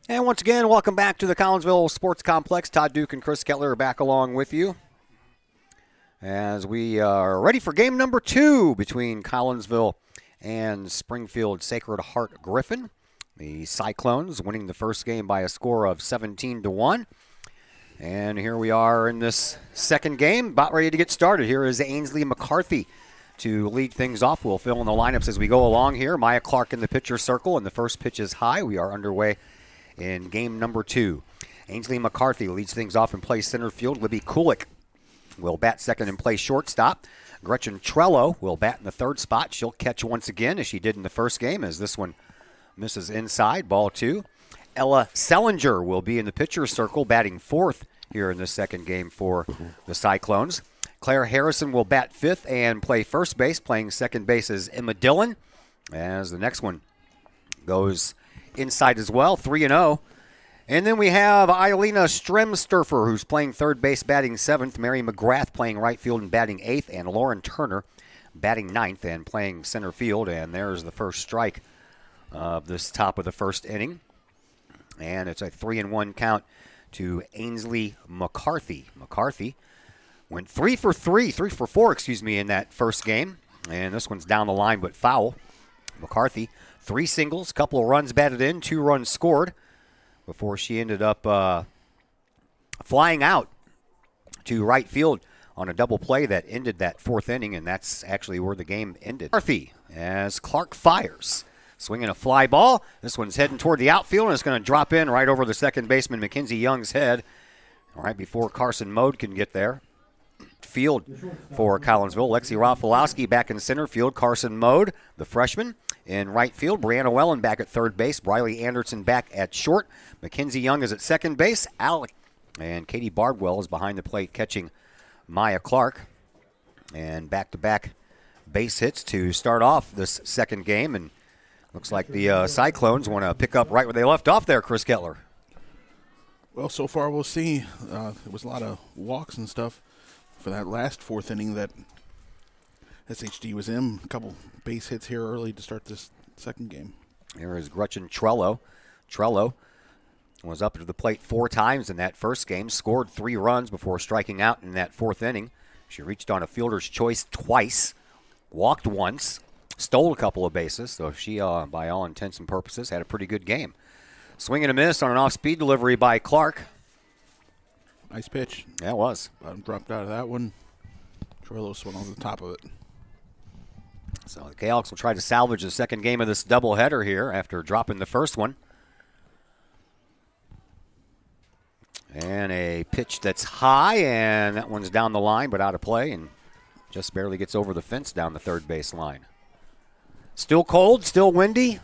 And once again, welcome back to the Collinsville Sports Complex. Todd Duke and Chris Kettler are back along with you as we are ready for game number 2 between Collinsville and Springfield Sacred Heart Griffin. The Cyclones winning the first game by a score of 17-1. And here we are in this second game, about ready to get started. Here is Ainsley McCarthy to lead things off. We'll fill in the lineups as we go along here. Maya Clark in the pitcher circle, and the first pitch is high. We are underway in game number 2. Ainsley McCarthy leads things off and plays center field. Libby Kulik will bat second and play shortstop. Gretchen Trello will bat in the third spot. She'll catch once again, as she did in the first game, as this one misses inside, ball 2. Ella Sellinger will be in the pitcher circle, batting fourth here in the second game for the Cyclones. Claire Harrison will bat fifth and play first base. Playing second base is Emma Dillon, as the next one goes inside as well, 3-0. And then we have Eilina Stremsturfer, who's playing third base, batting seventh. Mary McGrath playing right field and batting eighth. And Lauren Turner batting ninth and playing center field. And there's the first strike of this top of the first inning. And it's a 3-1 count to Ainsley McCarthy. McCarthy went 3 for 4, in that first game. And this one's down the line but foul. McCarthy, 3 singles, couple of runs batted in, 2 runs scored before she ended up flying out to right field on a double play that ended that fourth inning, and that's actually where the game ended. McCarthy, as Clark fires, swinging a fly ball. This one's heading toward the outfield, and it's going to drop in right over the second baseman Mackenzie Young's head right before Carson Mode can get there. Field for Collinsville. Lexi Rafalowski back in center field. Carson Mode, the freshman, in right field. Brianna Wellen back at third base. Briley Anderson back at short. Mackenzie Young is at second base. Alec and Katie Bardwell is behind the plate catching Maya Clark. And back-to-back base hits to start off this second game. And looks like the Cyclones want to pick up right where they left off there, Chris Kettler. Well, so far we'll see. There was a lot of walks and stuff for that last fourth inning that SHG was in. A couple base hits here early to start this second game. Here is Gretchen Trello. Trello was up to the plate 4 times in that first game, scored 3 runs before striking out in that fourth inning. She reached on a fielder's choice twice, walked once, stole a couple of bases, so she, by all intents and purposes, had a pretty good game. Swing and a miss on an off-speed delivery by Clark. Nice pitch. Yeah, it was. Dropped out of that one. Trello went on the top of it. So the Cahoks will try to salvage the second game of this doubleheader here after dropping the first one. And a pitch that's high, and that one's down the line but out of play and just barely gets over the fence down the third base line. Still cold, still windy.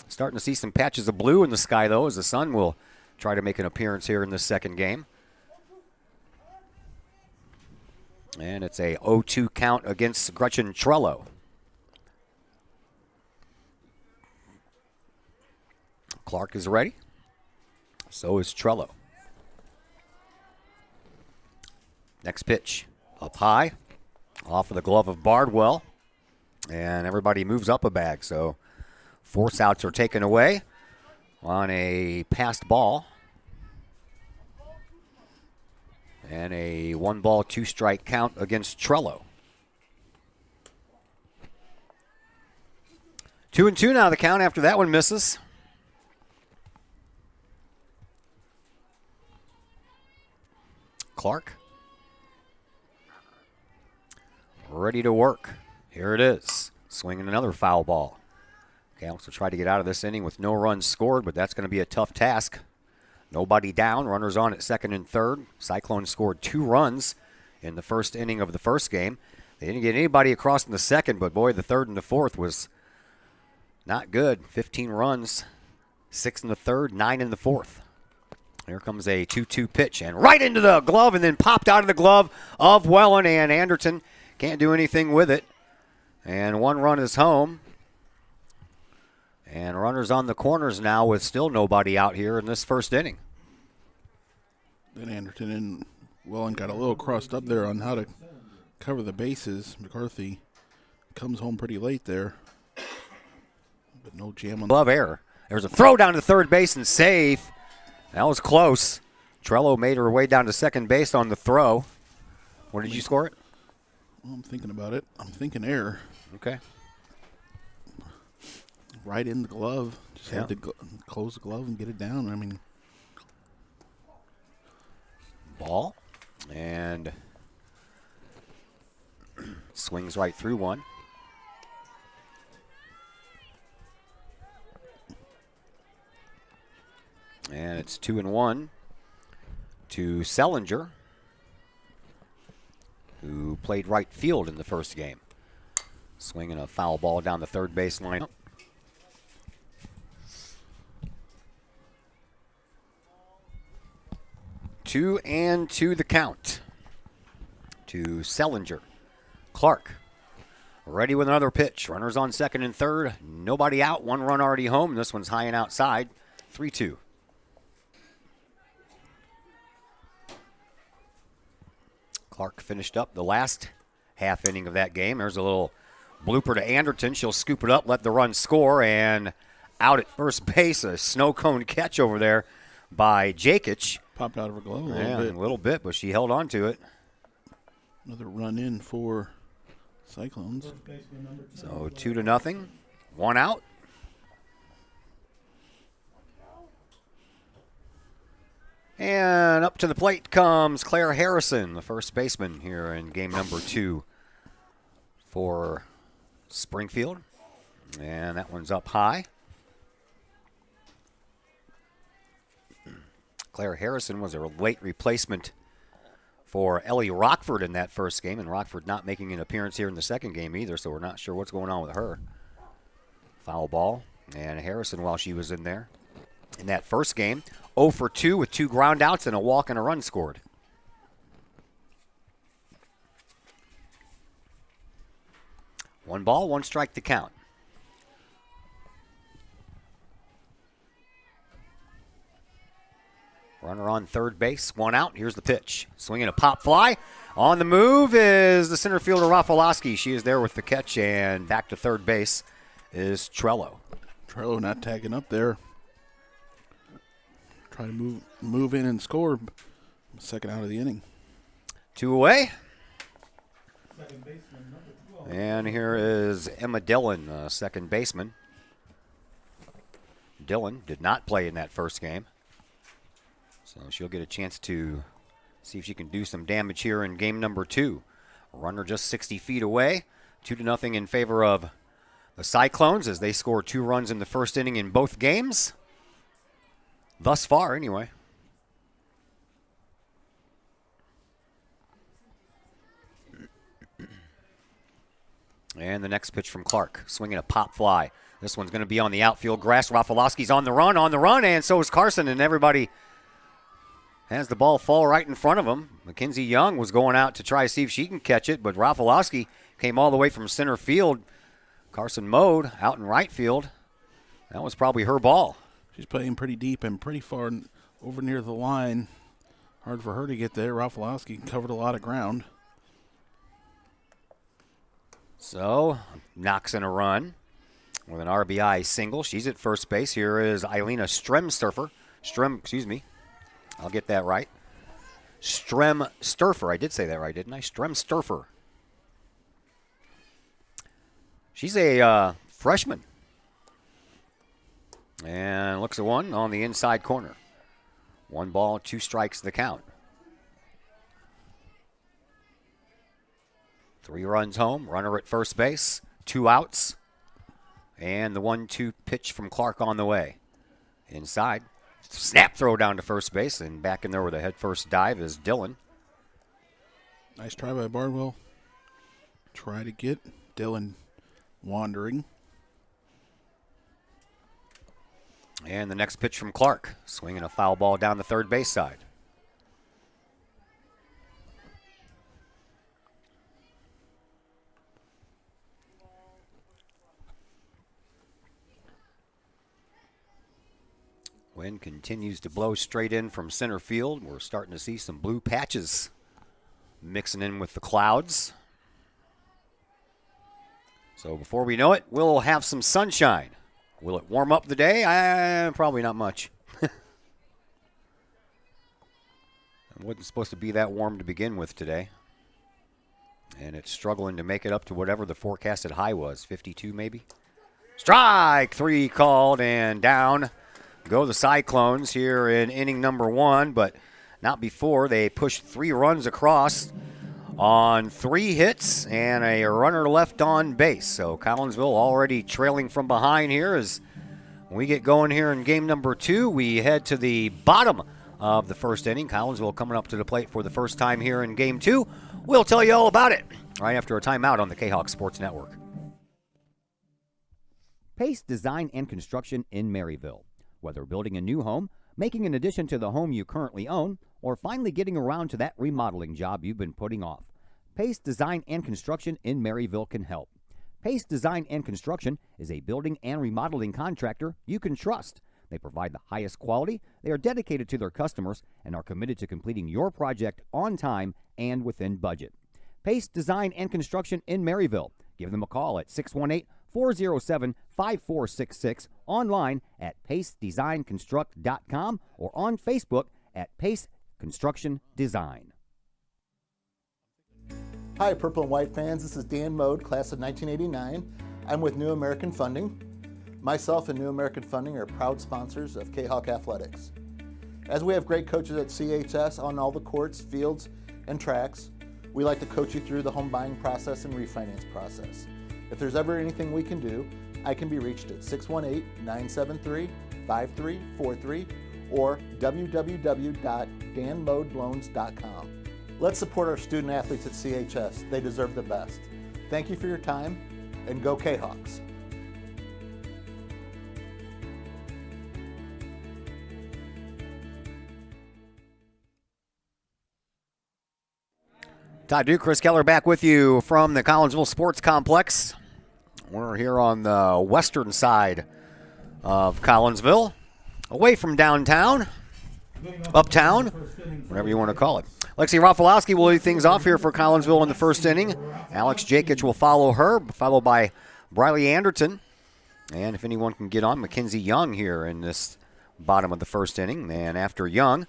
Starting to see some patches of blue in the sky, though, as the sun will try to make an appearance here in this second game. And it's a 0-2 count against Gretchen Trello. Clark is ready. So is Trello. Next pitch, up high, off of the glove of Bardwell. And everybody moves up a bag, so force outs are taken away on a passed ball. And a 1-ball, 2-strike count against Trello. 2-2 now the count after that one misses. Clark. Ready to work. Here it is. Swinging another foul ball. Canucks will try to get out of this inning with no runs scored, but that's going to be a tough task. Nobody down, runners on at second and third. Cyclones scored 2 runs in the first inning of the first game. They didn't get anybody across in the second, but boy, the third and the fourth was not good. 15 runs, 6 in the third, 9 in the fourth. Here comes a 2-2 pitch, and right into the glove, and then popped out of the glove of Wellen, and Anderton can't do anything with it. And 1 run is home. And runners on the corners now with still nobody out here in this first inning. Then Anderton and Wellen got a little crossed up there on how to cover the bases. McCarthy comes home pretty late there. But no jam on glove error There's a throw down to third base and safe. That was close. Trello made her way down to second base on the throw. Where did you score it? Well, I'm thinking about it. I'm thinking air. Okay. Right in the glove. Just had to close the glove and get it down. I mean, ball. And swings right through one. And it's 2-1 to Sellinger, who played right field in the first game. Swinging a foul ball down the third base line. 2-2 the count to Sellinger. Clark ready with another pitch. Runners on second and third. Nobody out. One run already home. This one's high and outside. 3-2. Clark finished up the last half inning of that game. There's a little blooper to Anderton. She'll scoop it up, let the run score, and out at first base, a snow cone catch over there by Jakic. Popped out of her glove a little bit, but she held on to it. Another run in for Cyclones. So 2-0. One out. And up to the plate comes Claire Harrison, the first baseman here in game number 2 for Springfield. And that one's up high. Claire Harrison was a late replacement for Ellie Rockford in that first game, and Rockford not making an appearance here in the second game either, so we're not sure what's going on with her. Foul ball, and Harrison, while she was in there in that first game, 0 for 2 with 2 ground outs and a walk and a run scored. One ball, one strike to count. Runner on third base, one out. Here's the pitch. Swinging a pop fly. On the move is the center fielder, Rafalowski. She is there with the catch, and back to third base is Trello. Trello not tagging up there. Try to move in and score. Second out of the inning. 2 away. And here is Emma Dillon, second baseman. Dillon did not play in that first game, so she'll get a chance to see if she can do some damage here in game number 2. Runner just 60 feet away. 2-0 in favor of the Cyclones as they scored 2 runs in the first inning in both games. Thus far, anyway. And the next pitch from Clark, swinging a pop fly. This one's going to be on the outfield grass. Rafalowski's on the run, and so is Carson, and everybody has the ball fall right in front of him. Mackenzie Young was going out to try to see if she can catch it, but Rafalowski came all the way from center field. Carson mowed out in right field. That was probably her ball. She's playing pretty deep and pretty far over near the line. Hard for her to get there. Rafalowski covered a lot of ground. So, knocks in a run with an RBI single. She's at first base. Here is Eilina Stremsturfer. I'll get that right. Stremsturfer. I did say that right, didn't I? Stremsturfer. She's a freshman. And looks at one on the inside corner. 1 ball, 2 strikes the count. 3 runs home, runner at first base, 2 outs, and the 1-2 pitch from Clark on the way. Inside, snap throw down to first base, and back in there with a head-first dive is Dillon. Nice try by Bardwell. Try to get Dillon wandering. And the next pitch from Clark, swinging a foul ball down the third base side. Wind continues to blow straight in from center field. We're starting to see some blue patches mixing in with the clouds. So before we know it, we'll have some sunshine. Will it warm up the day? Probably not much. It wasn't supposed to be that warm to begin with today. And it's struggling to make it up to whatever the forecasted high was, 52 maybe. Strike 3 called, and down go the Cyclones here in inning number 1, but not before. They pushed 3 runs across on 3 hits and a runner left on base. So Collinsville already trailing from behind here as we get going here in game number 2. We head to the bottom of the first inning. Collinsville coming up to the plate for the first time here in game 2. We'll tell you all about it right after a timeout on the Kahok Sports Network. Pace Design and Construction in Maryville. Whether building a new home, making an addition to the home you currently own, or finally getting around to that remodeling job you've been putting off, Pace Design and Construction in Maryville can help. Pace Design and Construction is a building and remodeling contractor you can trust. They provide the highest quality, they are dedicated to their customers, and are committed to completing your project on time and within budget. Pace Design and Construction in Maryville. Give them a call at 618-407-5466, online at pacedesignconstruct.com, or on Facebook at Pace Construction Design. Hi, Purple and White fans. This is Dan Mode, class of 1989. I'm with New American Funding. Myself and New American Funding are proud sponsors of Kahok Athletics. As we have great coaches at CHS on all the courts, fields, and tracks, we like to coach you through the home buying process and refinance process. If there's ever anything we can do, I can be reached at 618-973-5343 or www.danmodeloans.com. Let's support our student athletes at CHS. They deserve the best. Thank you for your time, and go Kahawks. Todd Duke, Chris Keller back with you from the Collinsville Sports Complex. We're here on the western side of Collinsville, away from downtown, uptown, whatever you want to call it. Lexi Rafalowski will lead things off here for Collinsville in the first inning. Alex Jakic will follow her, followed by Briley Anderton. And if anyone can get on, Mackenzie Young here in this bottom of the first inning. And after Young,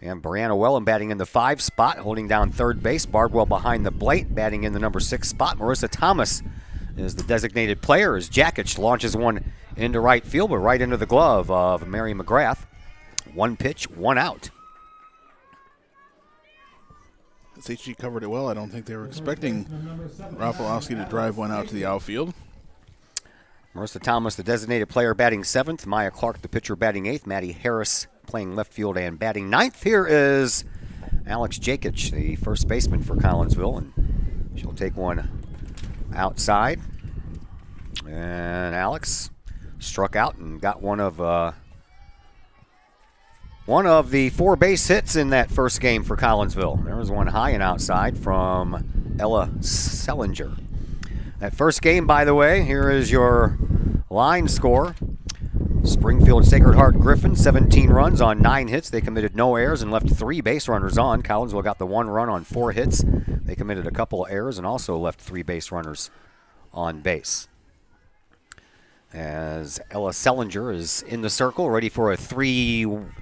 we have Brianna Wellham batting in the 5 spot, holding down third base. Bardwell behind the plate, batting in the number 6 spot. Marissa Thomas is the designated player as Jakic launches one into right field, but right into the glove of Mary McGrath. 1 pitch, 1 out. SHG covered it well. I don't think they were expecting Rafalowski to drive one out to the outfield. Marissa Thomas, the designated player, batting 7th. Maya Clark, the pitcher, batting 8th. Maddie Harris playing left field and batting 9th. Here is Alex Jakic, the first baseman for Collinsville, and she'll take one outside. And Alex struck out and got one of the 4 base hits in that first game for Collinsville. There was one high and outside from Ella Sellinger. That first game, by the way, here is your line score. Springfield Sacred Heart Griffin, 17 runs on 9 hits. They committed no errors and left 3 base runners on. Collinsville got the 1 run on 4 hits. They committed a couple of errors and also left 3 base runners on base. As Ella Sellinger is in the circle, ready for a 3-0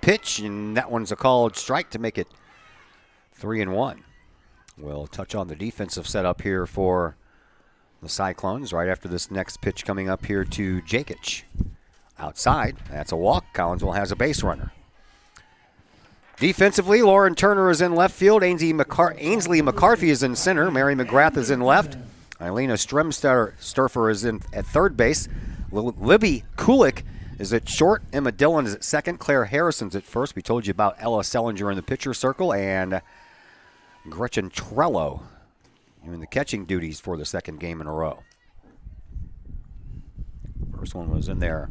pitch, and that one's a called strike to make it 3-1. We'll touch on the defensive setup here for the Cyclones right after this next pitch coming up here to Jakic. Outside, that's a walk. Collinsville has a base runner. Defensively, Lauren Turner is in left field. Ainsley McCarthy is in center. Mary McGrath is in left. Elena Stremsturfer is in at third base. Libby Kulik is at short. Emma Dillon is at second. Claire Harrison's at first. We told you about Ella Sellinger in the pitcher circle. And Gretchen Trello doing the catching duties for the second game in a row. First one was in there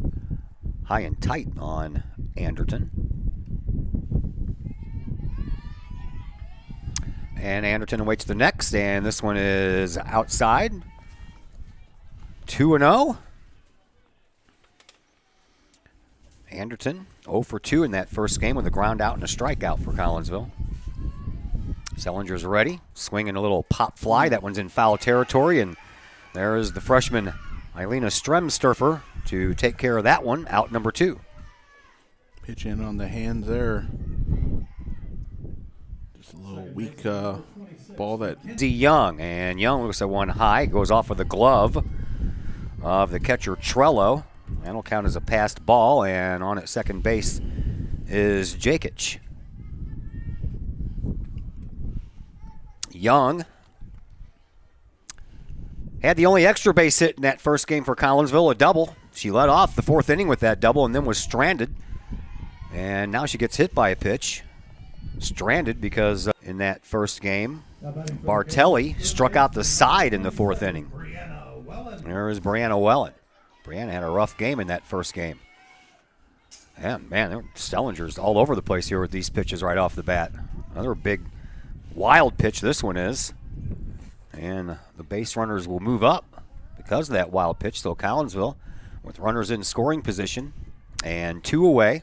high and tight on Anderton. And Anderton awaits the next, and this one is outside. 2-0. Anderton 0 for 2 in that first game with a ground out and a strikeout for Collinsville. Sellinger's ready, swinging a little pop fly. That one's in foul territory, and there is the freshman Elena Stremsturfer to take care of that one, out number 2. Pitch in on the hands there. Just a little weak ball that. Young, and Young looks at one high, goes off with the glove of the catcher Trello. That'll count as a passed ball, and on at second base is Jakic. Young had the only extra base hit in that first game for Collinsville, a double. She led off the 4th inning with that double and then was stranded. And now she gets hit by a pitch. Stranded because in that first game, Bartelli struck out the side in the 4th inning. There is Brianna Wellington. Brianna had a rough game in that first game. Yeah, man, there were Stellingers all over the place here with these pitches right off the bat. Another big, wild pitch this one is. And the base runners will move up because of that wild pitch. So Collinsville with runners in scoring position and 2 away.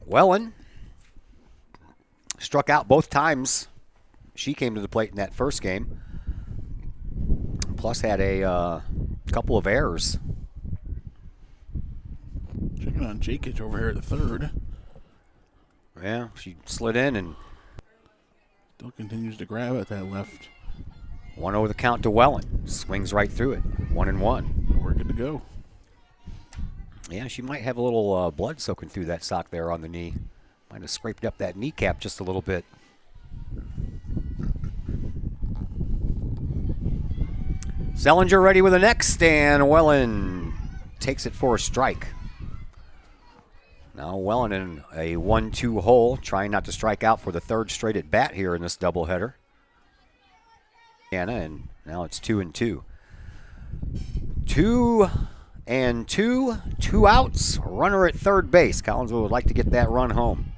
Wellen struck out both times she came to the plate in that first game. Plus had a couple of errors. Checking on Jakic over here at the 3rd. Yeah, she slid in and still continues to grab at that left. 1-0 the count to Wellen. Swings right through it. 1-1. We're good to go. Yeah, she might have a little blood soaking through that sock there on the knee. Might have scraped up that kneecap just a little bit. Zellinger ready with the next, and Wellen takes it for a strike. Now Wellen in a 1-2 hole, trying not to strike out for the 3rd straight at bat here in this doubleheader. And now it's 2-2. 2-2, 2 outs, runner at third base. Collinsville would like to get that run home.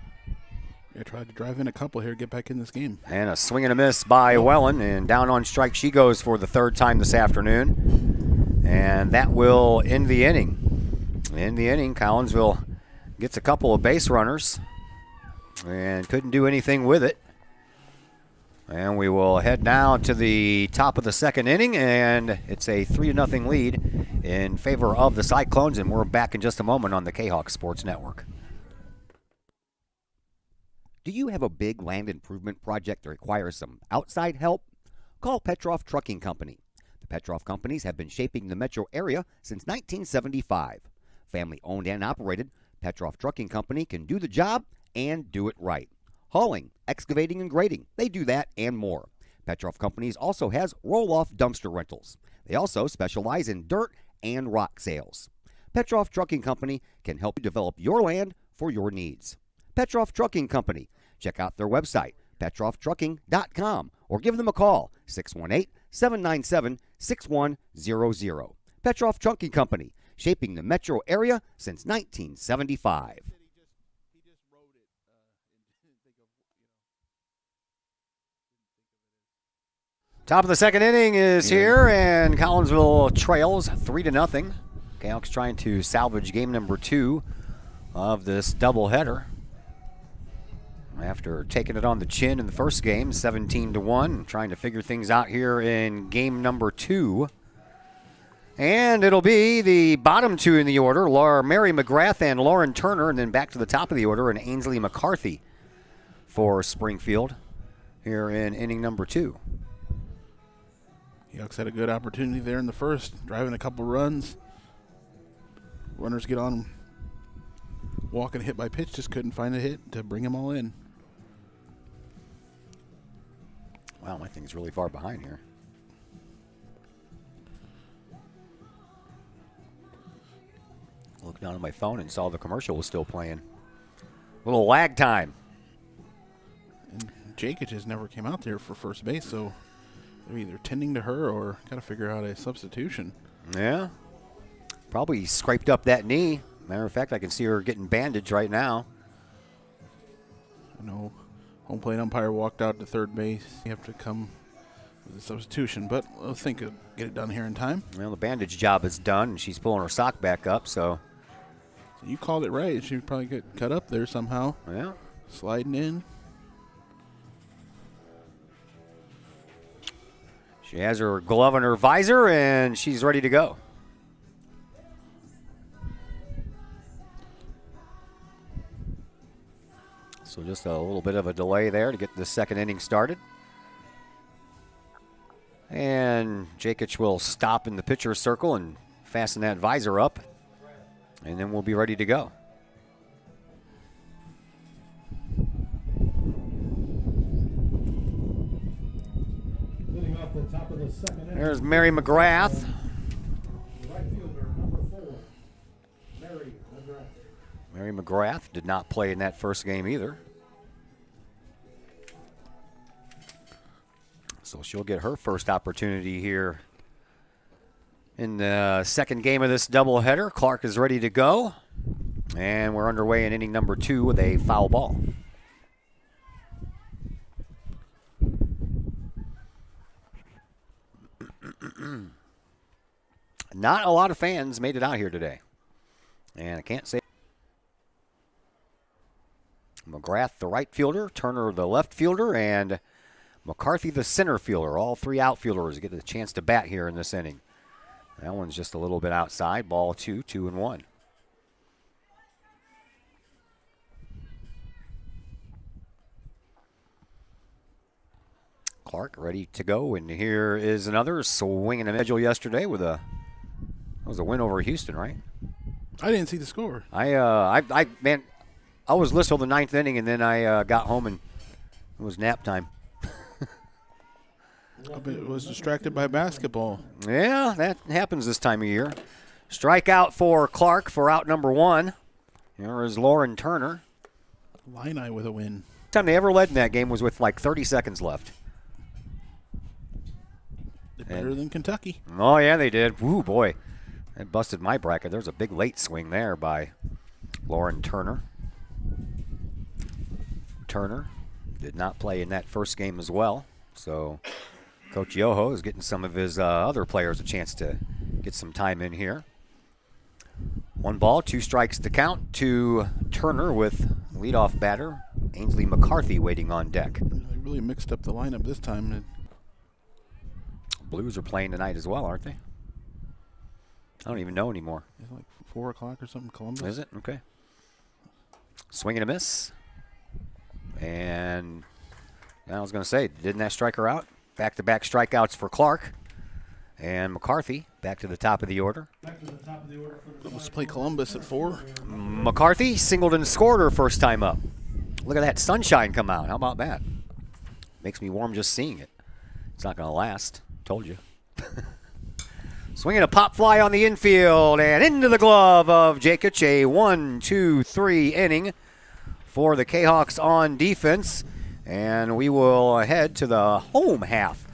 Yeah, tried to drive in a couple here, get back in this game. And a swing and a miss by Wellen, and down on strike she goes for the 3rd time this afternoon. And that will end the inning. In the inning, Collinsville gets a couple of base runners and couldn't do anything with it. And we will head now to the top of the 2nd inning, and it's a 3-0 lead in favor of the Cyclones, and we're back in just a moment on the Kahok Sports Network. Do you have a big land improvement project that requires some outside help? Call Petroff Trucking Company. The Petroff Companies have been shaping the metro area since 1975. Family owned and operated, Petroff Trucking Company can do the job and do it right. Hauling, excavating, and grading, they do that and more. Petroff Companies also has roll-off dumpster rentals. They also specialize in dirt and rock sales. Petroff Trucking Company can help you develop your land for your needs. Petroff Trucking Company. Check out their website, petrofftrucking.com, or give them a call, 618-797-6100. Petroff Trucking Company, shaping the metro area since 1975. Top of the 2nd inning is here, and Collinsville trails 3-0. Kahok's trying to salvage game number 2 of this doubleheader. After taking it on the chin in the first game, 17-1, trying to figure things out here in game number 2. And it'll be the bottom 2 in the order, Mary McGrath and Lauren Turner, and then back to the top of the order, and Ainsley McCarthy for Springfield here in inning number 2. Yucks had a good opportunity there in the first, driving a couple runs. Runners get on him. Walking hit by pitch, just couldn't find a hit to bring them all in. Wow, my thing's really far behind here. Looked down at my phone and saw the commercial was still playing. Little lag time. And Jakic just never came out there for first base, so they're either tending to her or got to figure out a substitution. Yeah. Probably scraped up that knee. Matter of fact, I can see her getting bandaged right now. I know home plate umpire walked out to third base. You have to come with a substitution, but I think he'll get it done here in time. Well, the bandage job is done, and she's pulling her sock back up, so you called it right. She probably get cut up there somehow. Yeah. Sliding in. She has her glove and her visor, and she's ready to go. So just a little bit of a delay there to get the second inning started. And Jakic will stop in the pitcher's circle and fasten that visor up, and then we'll be ready to go. There's Mary McGrath. Mary McGrath did not play in that first game either. So she'll get her first opportunity here in the second game of this doubleheader. Clark is ready to go. And we're underway in inning number 2 with a foul ball. Not a lot of fans made it out here today. And I can't say. McGrath, the right fielder, Turner, the left fielder, and McCarthy, the center fielder. All three outfielders get a chance to bat here in this inning. That one's just a little bit outside. Ball 2, 2-1. Clark ready to go, and here is another swing and a miss yesterday with that was a win over Houston, right? I didn't see the score. I was listening till the 9th inning, and then I got home and it was nap time. I was distracted by basketball. Yeah, that happens this time of year. Strikeout for Clark for out number 1. Here is Lauren Turner. Illini with a win. The time they ever led in that game was with like 30 seconds left. Better than Kentucky. Oh, yeah, they did. Woo, boy. That busted my bracket. There's a big late swing there by Lauren Turner. Turner did not play in that first game as well. So Coach Yoho is getting some of his other players a chance to get some time in here. 1 ball, 2 strikes to count to Turner with leadoff batter Ainsley McCarthy waiting on deck. They really mixed up the lineup this time. Blues are playing tonight as well, aren't they? I don't even know anymore. It's like 4 o'clock or something, Columbus. Is it? Okay. Swing and a miss. And I was going to say, didn't that strike her out? Back-to-back strikeouts for Clark. And McCarthy back to the top of the order. Let's play Columbus at 4. McCarthy singled and scored her first time up. Look at that sunshine come out. How about that? Makes me warm just seeing it. It's not going to last. Told you. Swinging a pop fly on the infield and into the glove of Jakic. A 1-2-3 inning for the Kahawks on defense. And we will head to the home half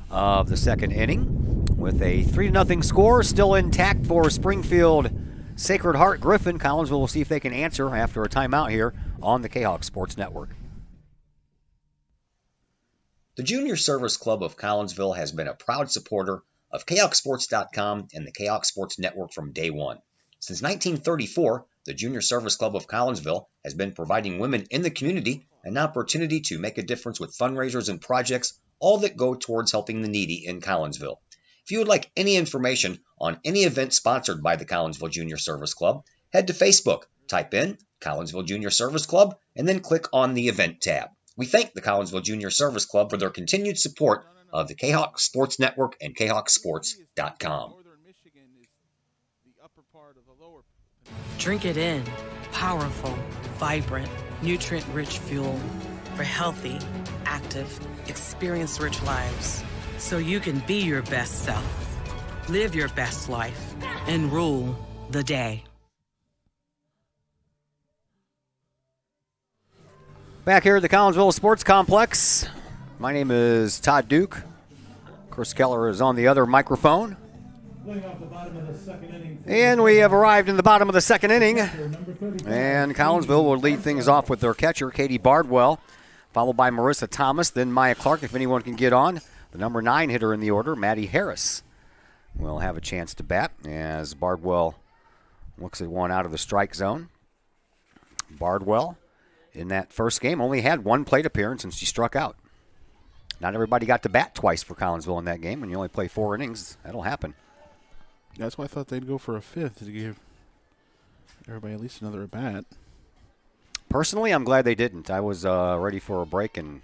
of the second inning with a 3-0 score still intact for Springfield Sacred Heart Griffin. Collinsville will see if they can answer after a timeout here on the Kahawk Sports Network. The Junior Service Club of Collinsville has been a proud supporter of KahawkSports.com and the Kahawk Sports Network from day one. Since 1934, the Junior Service Club of Collinsville has been providing women in the community an opportunity to make a difference with fundraisers and projects, all that go towards helping the needy in Collinsville. If you would like any information on any event sponsored by the Collinsville Junior Service Club, head to Facebook, type in Collinsville Junior Service Club, and then click on the Event tab. We thank the Collinsville Junior Service Club for their continued support of the Kahawk Sports Network and KahawkSports.com. Drink it in. Powerful, vibrant, nutrient-rich fuel for healthy, active, experience-rich lives. So you can be your best self, live your best life, and rule the day. Back here at the Collinsville Sports Complex. My name is Todd Duke. Chris Keller is on the other microphone. And we have arrived in the bottom of the second inning. And Collinsville will lead things off with their catcher, Katie Bardwell, followed by Marissa Thomas, then Maya Clark, if anyone can get on. The number 9 hitter in the order, Maddie Harris, will have a chance to bat as Bardwell looks at one out of the strike zone. Bardwell, in that first game, only had 1 plate appearance and she struck out. not everybody got to bat twice for Collinsville in that game. When you only play 4 innings, that'll happen. That's why I thought they'd go for a 5th to give everybody at least another at bat. Personally, I'm glad they didn't. I was ready for a break and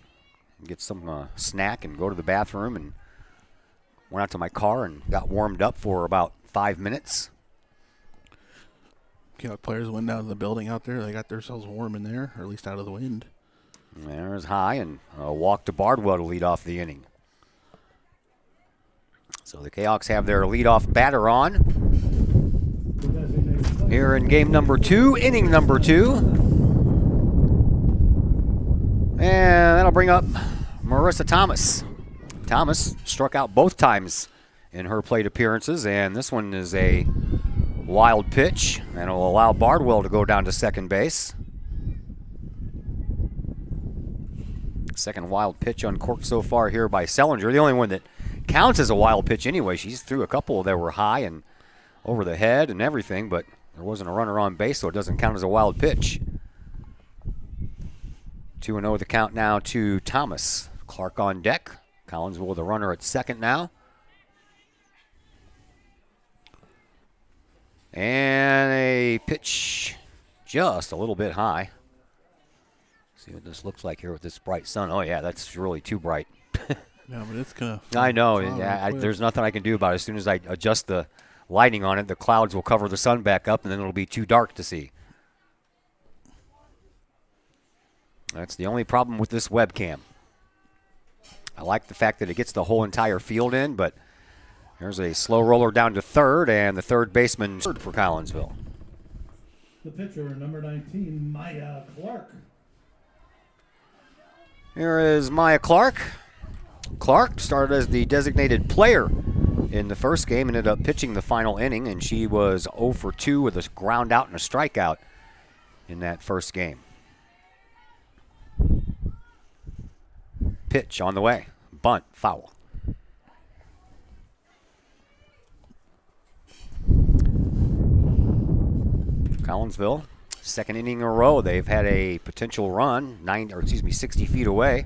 get some snack and go to the bathroom, and went out to my car and got warmed up for about 5 minutes. Kahok players went down to the building out there. They got themselves warm in there, or at least out of the wind. There's High, and a walk to Bardwell to lead off the inning. So the Kahoks have their leadoff batter on here in game number 2, inning number 2. And that'll bring up Marissa Thomas. Thomas struck out both times in her plate appearances, and this one is a wild pitch, and will allow Bardwell to go down to second base. Second wild pitch uncorked so far here by Sellinger. The only one that counts as a wild pitch anyway. She's threw a couple that were high and over the head and everything, but there wasn't a runner on base, so it doesn't count as a wild pitch. 2-0 the count now to Thomas. Clark on deck. Collinsville with a runner at second now. And a pitch just a little bit high. See what this looks like here with this bright sun. Oh, yeah, that's really too bright. Yeah, but it's going to... I know. Yeah, there's nothing I can do about it. As soon as I adjust the lighting on it, the clouds will cover the sun back up, and then it'll be too dark to see. That's the only problem with this webcam. I like the fact that it gets the whole entire field in, but there's a slow roller down to third, and the third baseman for Collinsville. The pitcher, number 19, Maya Clark. Here is Maya Clark. Clark started as the designated player in the first game, ended up pitching the final inning, and she was 0 for 2 with a ground out and a strikeout in that first game. Pitch on the way. Bunt, foul. Collinsville, second inning in a row. They've had a potential run, 60 feet away.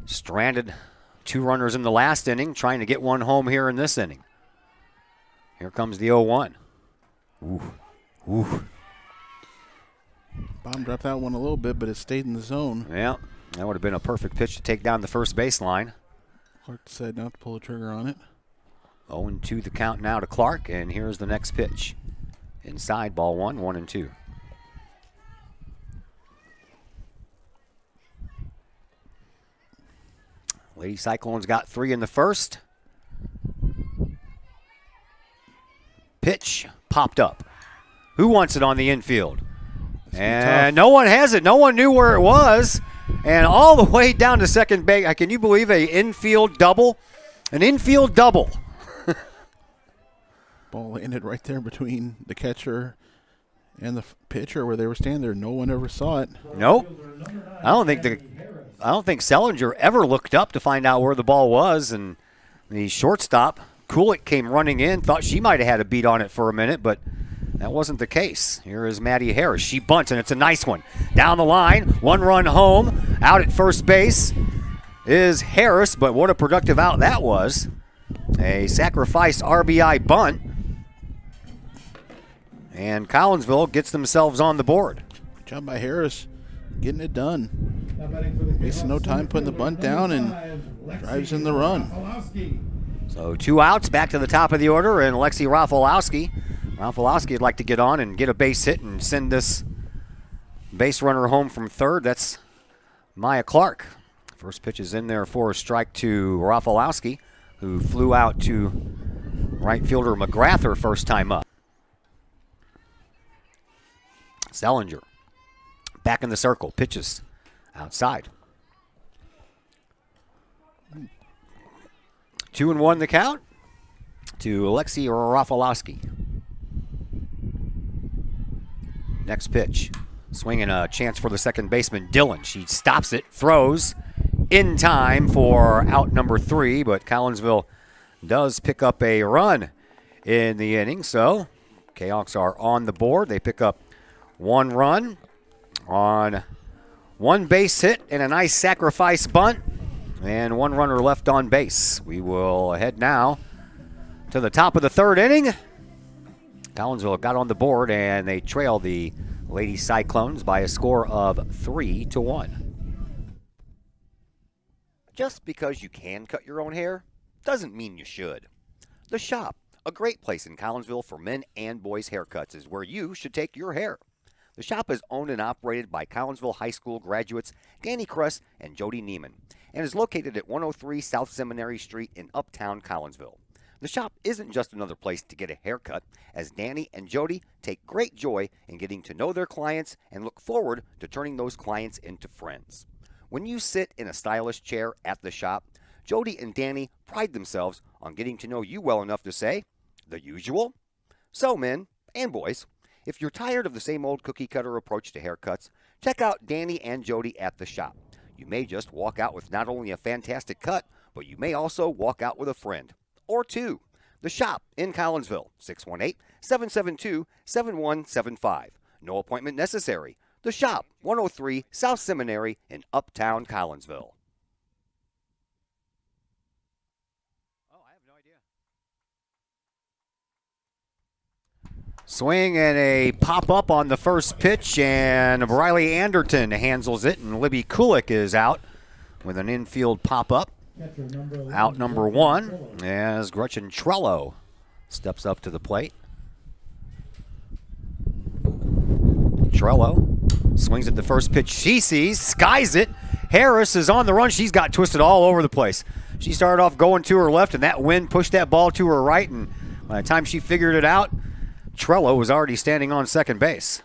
Stranded 2 runners in the last inning, trying to get one home here in this inning. Here comes the 0-1. Ooh. Ooh. Bomb dropped that one a little bit, but it stayed in the zone. Yeah, that would have been a perfect pitch to take down the first baseline. Clark decided not to pull the trigger on it. 0-2 the count now to Clark, and here's the next pitch. Inside, ball 1, 1-2. Lady Cyclones got 3 in the first. Pitch popped up. Who wants it on the infield? And no one has it. No one knew where it was. And all the way down to second base. Can you believe an infield double? An infield double. Ball landed right there between the catcher and the pitcher where they were standing there. No one ever saw it. Nope. I don't think Sellinger ever looked up to find out where the ball was, and the shortstop, Kulik, came running in, thought she might have had a beat on it for a minute, but that wasn't the case. Here is Maddie Harris. She bunts, and it's a nice one. Down the line, 1 run home. Out at first base is Harris, but what a productive out that was. A sacrificed RBI bunt. And Collinsville gets themselves on the board. Good job by Harris getting it done. Wasting no time putting the bunt down and drives in the run. So 2 outs, back to the top of the order, and Lexi Rafalowski. Rafalowski would like to get on and get a base hit and send this base runner home from third. That's Maya Clark. First pitch is in there for a strike to Rafalowski, who flew out to right fielder McGrather first time up. Sellinger back in the circle, pitches outside. 2-1 the count to Alexei Rafalowski. Next pitch, swinging a chance for the second baseman, Dillon. She stops it, throws in time for out number 3, but Collinsville does pick up a run in the inning, so Kahoks are on the board. They pick up 1 run on 1 base hit and a nice sacrifice bunt. and 1 runner left on base. We will head now to the top of the 3rd inning. Collinsville got on the board, and they trail the Lady Cyclones by a score of 3-1. Just because you can cut your own hair doesn't mean you should. The Shop, a great place in Collinsville for men and boys haircuts, is where you should take your hair. The Shop is owned and operated by Collinsville High School graduates Danny Kress and Jody Neiman, and is located at 103 South Seminary Street in Uptown Collinsville. The Shop isn't just another place to get a haircut, as Danny and Jody take great joy in getting to know their clients and look forward to turning those clients into friends. When you sit in a stylish chair at the Shop, Jody and Danny pride themselves on getting to know you well enough to say the usual. So, men and boys, if you're tired of the same old cookie cutter approach to haircuts, check out Danny and Jody at the Shop. You may just walk out with not only a fantastic cut, but you may also walk out with a friend or two. The Shop in Collinsville, 618-772-7175. No appointment necessary. The Shop, 103 South Seminary in Uptown Collinsville. Oh, I have no idea. Swing and a pop-up on the first pitch, and Riley Anderton handles it, and Libby Kulik is out with an infield pop-up. Out number 1 as Gretchen Trello steps up to the plate. Trello swings at the first pitch she sees, skies it. Harris is on the run. She's got twisted all over the place. She started off going to her left, and that wind pushed that ball to her right, and by the time she figured it out, Trello was already standing on second base.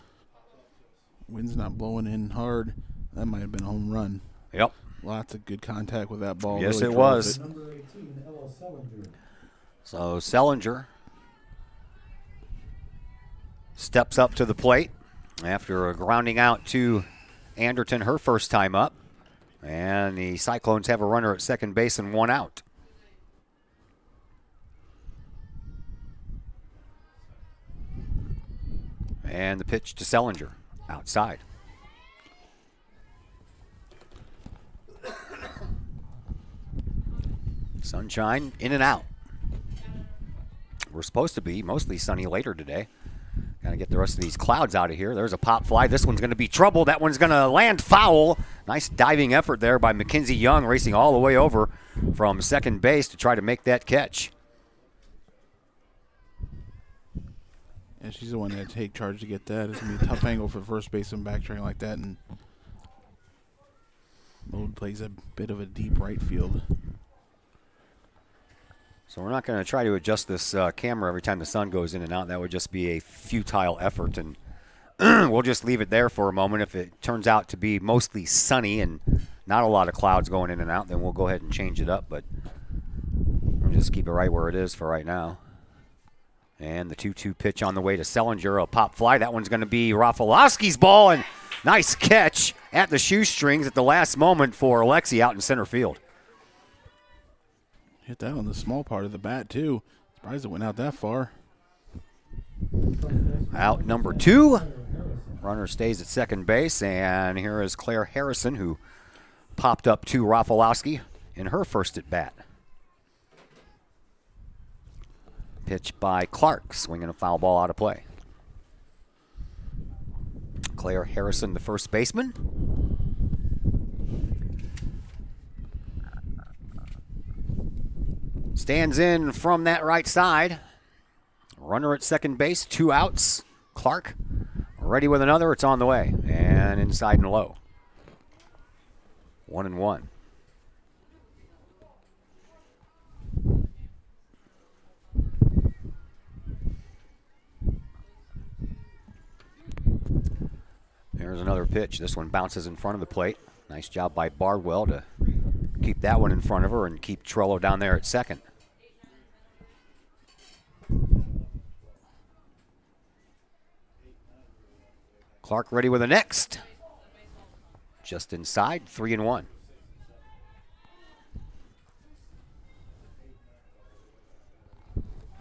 Wind's not blowing in hard. That might have been a home run. Yep. Lots of good contact with that ball. Yes, really it was. Number 18, Ella Selinger. So Selinger steps up to the plate after grounding out to Anderton her first time up. And the Cyclones have a runner at second base and 1 out. And the pitch to Selinger outside. Sunshine in and out. We're supposed to be mostly sunny later today. Got to get the rest of these clouds out of here. There's a pop fly. This one's going to be trouble. That one's going to land foul. Nice diving effort there by Mackenzie Young, racing all the way over from second base to try to make that catch. Yeah, she's the one that take charge to get that. It's going to be a tough angle for first baseman backtracking like that. And Mode plays a bit of a deep right field. So we're not going to try to adjust this camera every time the sun goes in and out. That would just be a futile effort, and we'll just leave it there for a moment. If it turns out to be mostly sunny and not a lot of clouds going in and out, then we'll go ahead and change it up, but we'll just keep it right where it is for right now. And the 2-2 pitch on the way to Selinger, a pop fly. That one's going to be Rafalowski's ball, and nice catch at the shoestrings at the last moment for Alexi out in center field. Hit that on the small part of the bat, too. Surprised it went out that far. Out number 2. Runner stays at second base, and here is Claire Harrison, who popped up to Rafalowski in her first at bat. Pitch by Clark, swinging a foul ball out of play. Claire Harrison, the first baseman. Stands in from that right side. Runner at second base, 2 outs. Clark ready with another. It's on the way. And inside and low. 1-1. There's another pitch. This one bounces in front of the plate. Nice job by Bardwell to keep that one in front of her and keep Trello down there at second. Clark ready with the next. Just inside, 3-1.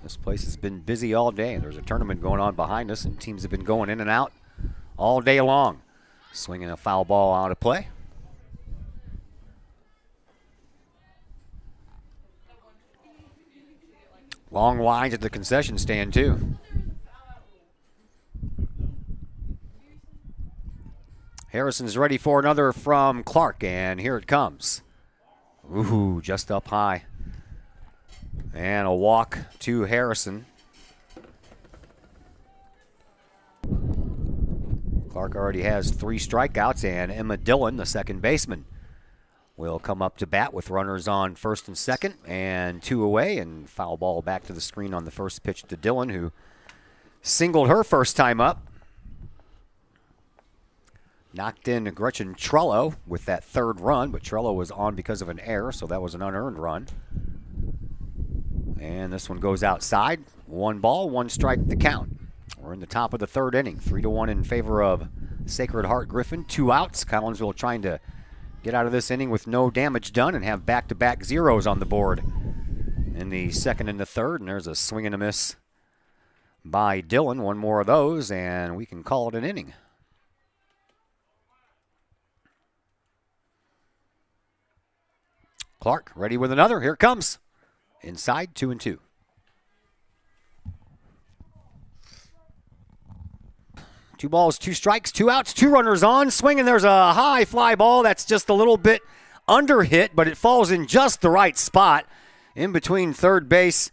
This place has been busy all day. There's a tournament going on behind us, and teams have been going in and out all day long. Swinging a foul ball out of play. Long lines at the concession stand, too. Harrison's ready for another from Clark, and here it comes. Ooh, just up high. And a walk to Harrison. Clark already has 3 strikeouts, and Emma Dillon, the second baseman, will come up to bat with runners on first and second and 2 away, and foul ball back to the screen on the first pitch to Dillon, who singled her first time up. Knocked in Gretchen Trello with that 3rd run, but Trello was on because of an error, so that was an unearned run. And this one goes outside. 1 ball, 1 strike to count. We're in the top of the 3rd inning. 3-1 in favor of Sacred Heart Griffin. 2 outs. Collinsville trying to get out of this inning with no damage done and have back-to-back zeros on the board in the 2nd and the 3rd. And there's a swing and a miss by Dillon. 1 more of those, and we can call it an inning. Clark ready with another. Here it comes. Inside, 2-2. Two balls, 2 strikes, 2 outs, 2 runners on. Swinging, there's a high fly ball that's just a little bit under hit, but it falls in just the right spot in between third base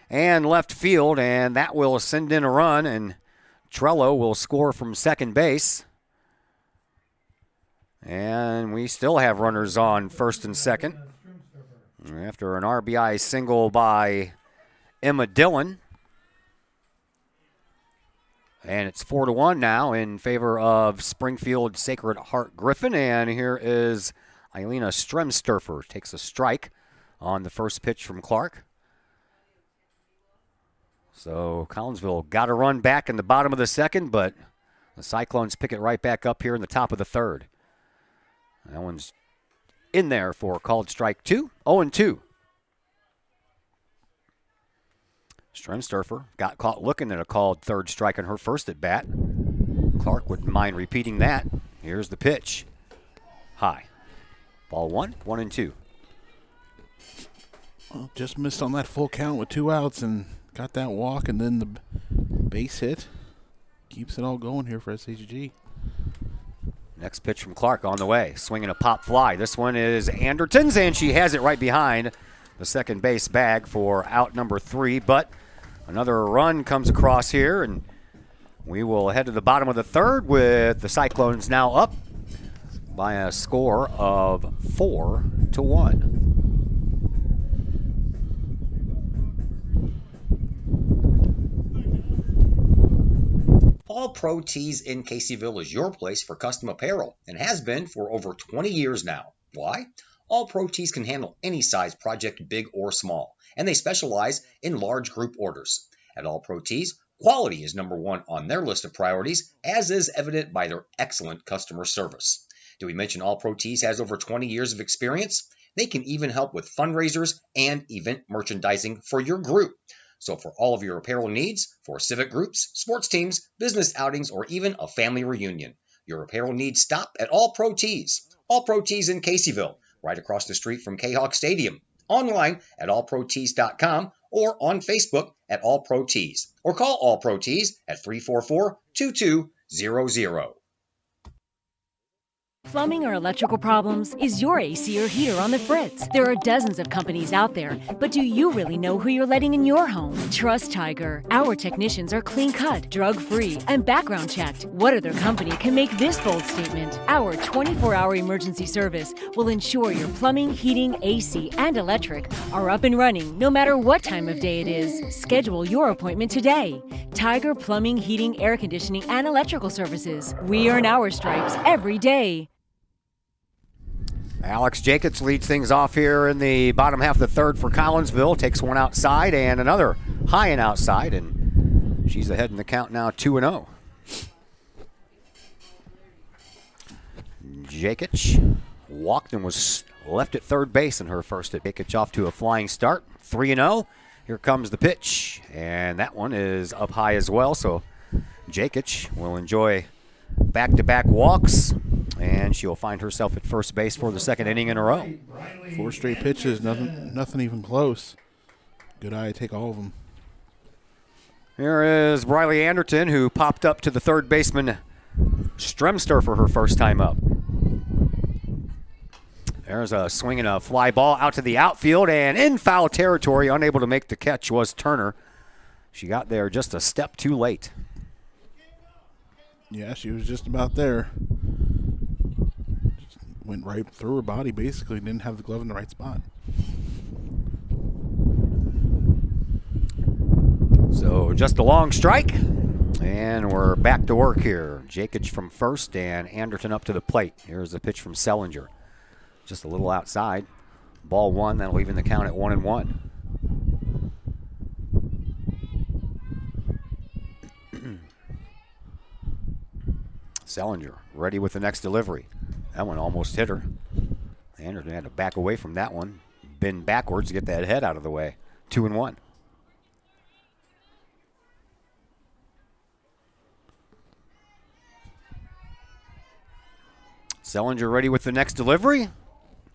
and left field, and that will send in a run, and Trello will score from second base. And we still have runners on first and second after an RBI single by Emma Dillon. And it's 4-1 now in favor of Springfield Sacred Heart Griffin. And here is Eilina Stremsturfer. Takes a strike on the first pitch from Clark. So Collinsville got a run back in the bottom of the 2nd, but the Cyclones pick it right back up here in the top of the 3rd. That one's in there for called strike 2, 0-2. Stremsturfer got caught looking at a called 3rd strike on her first at bat. Clark wouldn't mind repeating that. Here's the pitch. High. Ball 1, 1-2. Well, just missed on that full count with 2 outs and got that walk, and then the base hit. Keeps it all going here for SHG. Next pitch from Clark on the way. Swinging a pop fly. This one is Anderton's, and she has it right behind the second base bag for out number 3. But another run comes across here, and we will head to the bottom of the 3rd with the Cyclones now up by a score of 4-1. All Pro Tees in Caseyville is your place for custom apparel and has been for over 20 years now. Why? All Pro Tees can handle any size project, big or small, and they specialize in large group orders. At All Pro Tees, quality is number 1 on their list of priorities, as is evident by their excellent customer service. Did we mention All Pro Tees has over 20 years of experience? They can even help with fundraisers and event merchandising for your group. So for all of your apparel needs, for civic groups, sports teams, business outings, or even a family reunion, your apparel needs stop at All Pro Tees. All Pro Tees in Caseyville, right across the street from Kahok Stadium. Online at allprotees.com or on Facebook at All Pro Tees. Or call All Pro Tees at 344-2200. Plumbing or electrical problems? Is your AC or heater on the fritz? There are dozens of companies out there, but do you really know who you're letting in your home? Trust Tiger. Our technicians are clean-cut, drug-free, and background checked. What other company can make this bold statement? Our 24-hour emergency service will ensure your plumbing, heating, AC, and electric are up and running no matter what time of day it is. Schedule your appointment today. Tiger Plumbing, Heating, Air Conditioning, and Electrical Services. We earn our stripes every day. Alex Jacobs leads things off here in the bottom half of the 3rd for Collinsville. Takes one outside and another high and outside, and she's ahead in the count now, 2-0. Jacobs walked and was left at third base in her first at Jacobs off to a flying start, 3-0. Here comes the pitch, and that one is up high as well, so Jacobs will enjoy back-to-back walks, and she'll find herself at first base for the 2nd inning in a row. 4 straight pitches, nothing even close. Good eye, take all of them. Here is Briley Anderton, who popped up to the third baseman Stremster for her first time up. There's a swing and a fly ball out to the outfield, and in foul territory, unable to make the catch was Turner. She got there just a step too late. Yeah, she was just about there. Just went right through her body, basically. Didn't have the glove in the right spot. So just a long strike, and we're back to work here. Jakic from first and Anderton up to the plate. Here's a pitch from Sellinger. Just a little outside. Ball one, that'll even the count at 1-1. Sellinger ready with the next delivery. That one almost hit her. Anderton had to back away from that one. Bend backwards to get that head out of the way. 2-1. Sellinger ready with the next delivery.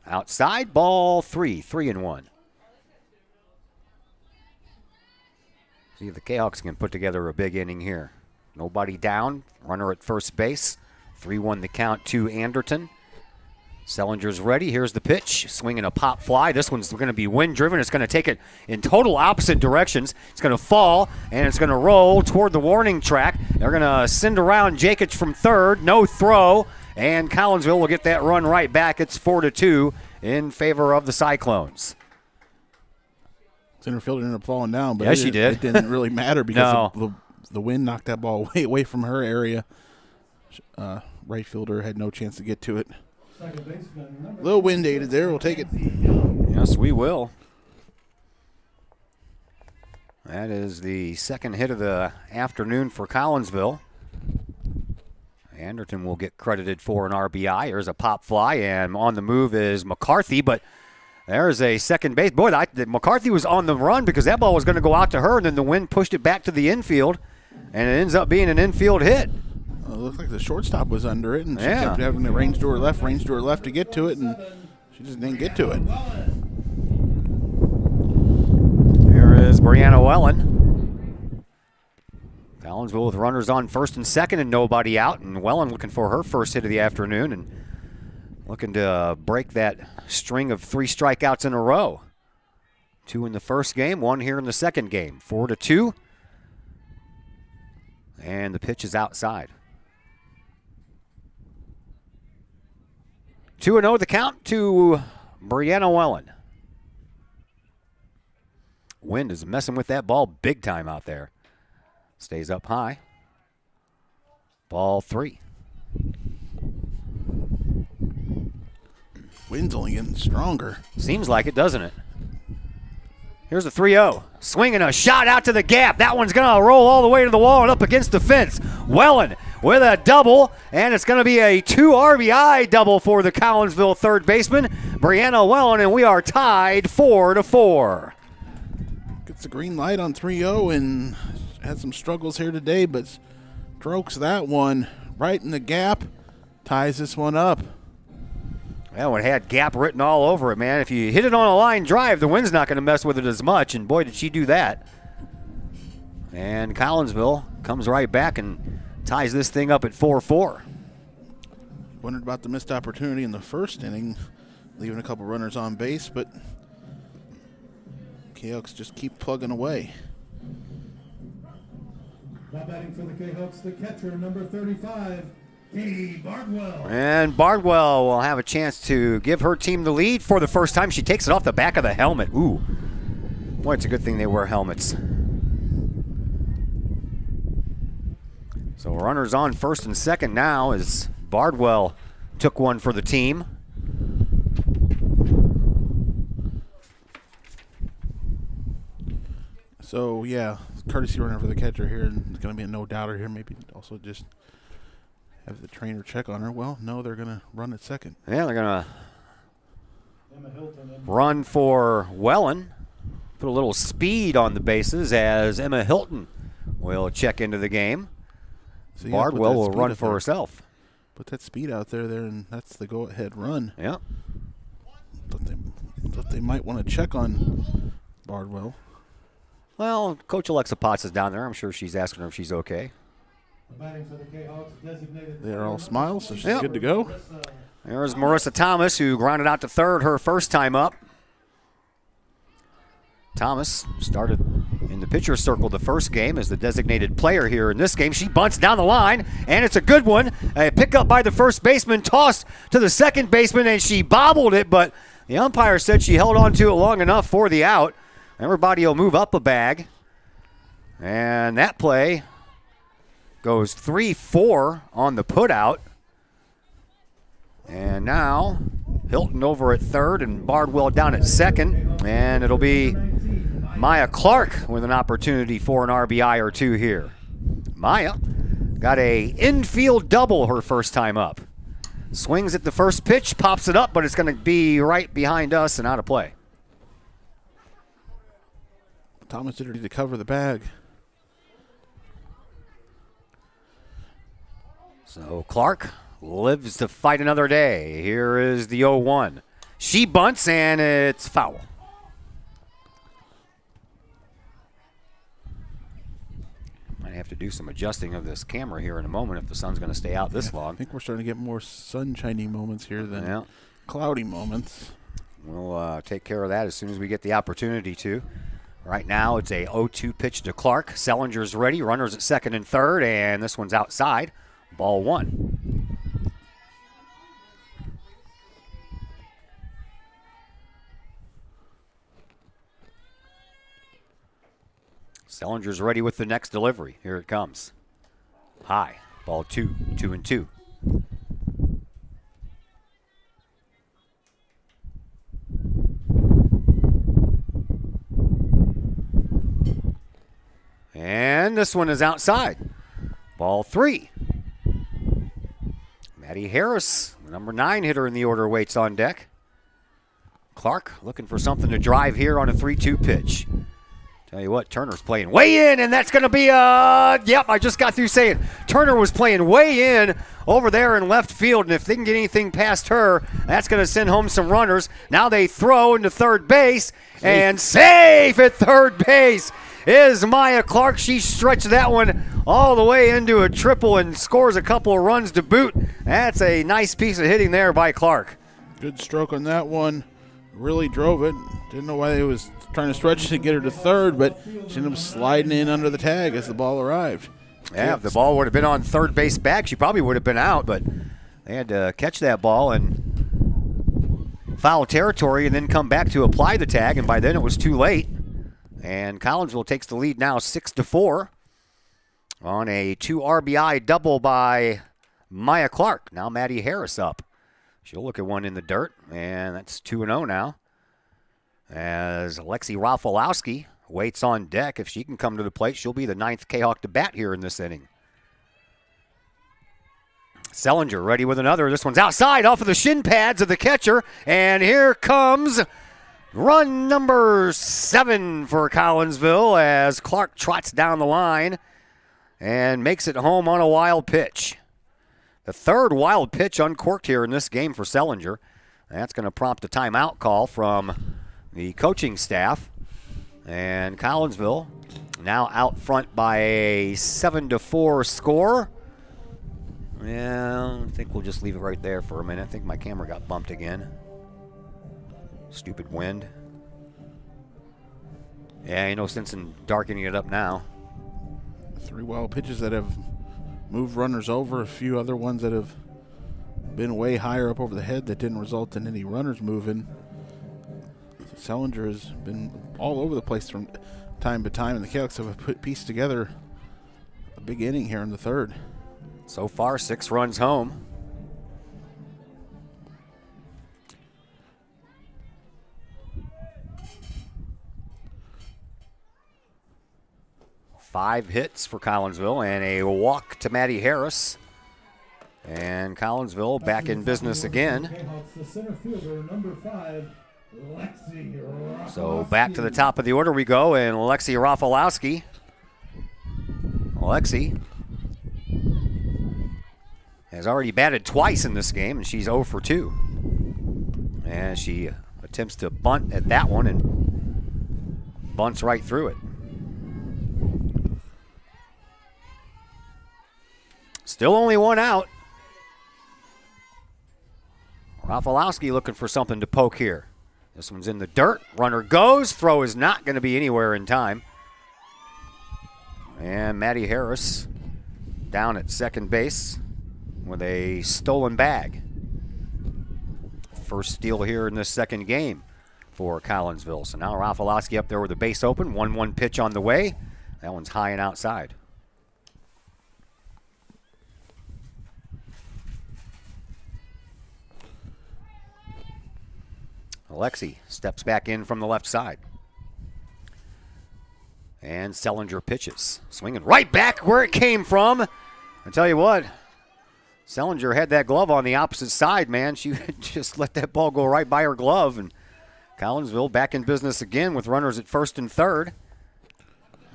Outside, ball 3-1. See if the Kahawks can put together a big inning here. Nobody down, runner at first base. 3-1 the count to Anderton. Sellinger's ready. Here's the pitch. Swinging a pop fly. This one's going to be wind driven. It's going to take it in total opposite directions. It's going to fall, and it's going to roll toward the warning track. They're going to send around Jakic from third. No throw. And Collinsville will get that run right back. It's 4-2 in favor of the Cyclones. Center fielder ended up falling down, but yes, she did. It didn't really matter because No. the wind knocked that ball way away from her area. Right fielder had no chance to get to it. A little wind aided there. We'll take it. Yes, we will. That is the second hit of the afternoon for Collinsville. Anderton will get credited for an RBI. Here's a pop fly, and on the move is McCarthy, but there's a second base. Boy, McCarthy was on the run because that ball was going to go out to her, and then the wind pushed it back to the infield, and it ends up being an infield hit. It looked like the shortstop was under it, and she Yeah. kept having to range to her left to get to it, and she just didn't get to it. Here is Brianna Wellen. Collinsville with runners on first and second and nobody out, and Wellen looking for her first hit of the afternoon and looking to break that string of 3 strikeouts in a row. 2 in the first game, 1 here in the second game. 4-2, and the pitch is outside. 2-0 the count to Brianna Wellen. Wind is messing with that ball big time out there. Stays up high. Ball 3. Wind's only getting stronger. Seems like it, doesn't it? Here's a 3-0. Swinging a shot out to the gap. That one's going to roll all the way to the wall and up against the fence. Wellen with a double, and it's going to be a 2 RBI double for the Collinsville third baseman, Brianna Wellen, and we are tied 4-4. Gets the green light on 3-0 and had some struggles here today, but strokes that one right in the gap, ties this one up. Well, it had gap written all over it, man. If you hit it on a line drive, the wind's not going to mess with it as much, and boy, did she do that. And Collinsville comes right back and ties this thing up at 4-4. Wondered about the missed opportunity in the first inning, leaving a couple runners on base, but Kahawks just keep plugging away. Now batting for the Kahawks, the catcher, number 35, Katie Bardwell. And Bardwell will have a chance to give her team the lead for the first time. She takes it off the back of the helmet. Ooh. Boy, it's a good thing they wear helmets. So runners on first and second now as Bardwell took one for the team. So, yeah, courtesy runner for the catcher here, and it's going to be a no-doubter here. Maybe also just have the trainer check on her. Well, no, they're going to run at second. Yeah, they're going to run for Wellen. Put a little speed on the bases as Emma Hilton will check into the game. So, yeah, Bardwell will run for herself. Put that speed out there, and that's the go-ahead run. Yeah. Thought they might want to check on Bardwell. Well, Coach Alexa Potts is down there. I'm sure she's asking her if she's okay. Batting for the Kahawks, designated They're all smiles, so she's Yep. good to go. There's Marissa Thomas, who grounded out to third her first time up. Thomas started in the pitcher's circle the first game as the designated player here in this game. She bunts down the line, and it's a good one. A pickup by the first baseman, tossed to the second baseman, and she bobbled it, but the umpire said she held on to it long enough for the out. Everybody will move up a bag. And that play goes 3-4 on the putout. And now Hilton over at third and Bardwell down at second. And it'll be Maya Clark with an opportunity for an RBI or two here. Maya got a infield double her first time up. Swings at the first pitch, pops it up, but it's going to be right behind us and out of play. Thomas did need to cover the bag. So Clark lives to fight another day. Here is the 0-1. She bunts, and it's foul. Might have to do some adjusting of this camera here in a moment if the sun's going to stay out this long. I think we're starting to get more sunshiny moments here than cloudy moments. We'll take care of that as soon as we get the opportunity to. Right now, it's a 0-2 pitch to Clark. Sellinger's ready. Runners at second and third, and this one's outside. Ball one. Sellinger's ready with the next delivery. Here it comes. High. Ball two. 2-2. And this one is outside. Ball three. Maddie Harris, the number 9 hitter in the order, waits on deck. Clark looking for something to drive here on a 3-2 pitch. Tell you what, Turner's playing way in, and that's going to be yep, I just got through saying Turner was playing way in over there in left field, and if they can get anything past her, that's going to send home some runners. Now they throw into third base, and safe at third base is Maya Clark. She stretched that one all the way into a triple and scores a couple of runs to boot. That's a nice piece of hitting there by Clark. Good stroke on that one. Really drove it. Didn't know why they was trying to stretch to get her to third, but she ended up sliding in under the tag as the ball arrived. Yeah, if the ball would have been on third base back, she probably would have been out, but they had to catch that ball in foul territory and then come back to apply the tag, and by then it was too late. And Collinsville takes the lead now 6-4 on a 2 RBI double by Maya Clark. Now Maddie Harris up. She'll look at one in the dirt, and that's 2-0 now. As Lexi Rafalowski waits on deck. If she can come to the plate, she'll be the 9th Kahawk to bat here in this inning. Sellinger ready with another. This one's outside off of the shin pads of the catcher, and here comes run number 7 for Collinsville as Clark trots down the line and makes it home on a wild pitch. The third wild pitch uncorked here in this game for Sellinger. That's going to prompt a timeout call from the coaching staff. And Collinsville now out front by a 7-4 score. Yeah, I think we'll just leave it right there for a minute. I think my camera got bumped again. Stupid wind. Yeah, no sense in darkening it up now. 3 wild pitches that have moved runners over. A few other ones that have been way higher up over the head that didn't result in any runners moving. Sellinger has been all over the place from time to time, and the Kahawks have pieced together a big inning here in the third. So far, 6 runs home. Five hits for Collinsville and a walk to Maddie Harris. And Collinsville back in business again. The center fielder, number 5, Lexi Rafalowski. So back to the top of the order we go, and Lexi Rafalowski. Lexi has already batted twice in this game, and she's 0 for 2. And she attempts to bunt at that one and bunts right through it. Still only one out. Rafalowski looking for something to poke here. This one's in the dirt. Runner goes. Throw is not going to be anywhere in time. And Maddie Harris down at second base with a stolen bag. First steal here in this second game for Collinsville. So now Rafalowski up there with the base open. 1-1 pitch on the way. That one's high and outside. Alexi steps back in from the left side. And Sellinger pitches. Swinging right back where it came from. I tell you what, Sellinger had that glove on the opposite side, man. She just let that ball go right by her glove. And Collinsville back in business again with runners at first and third.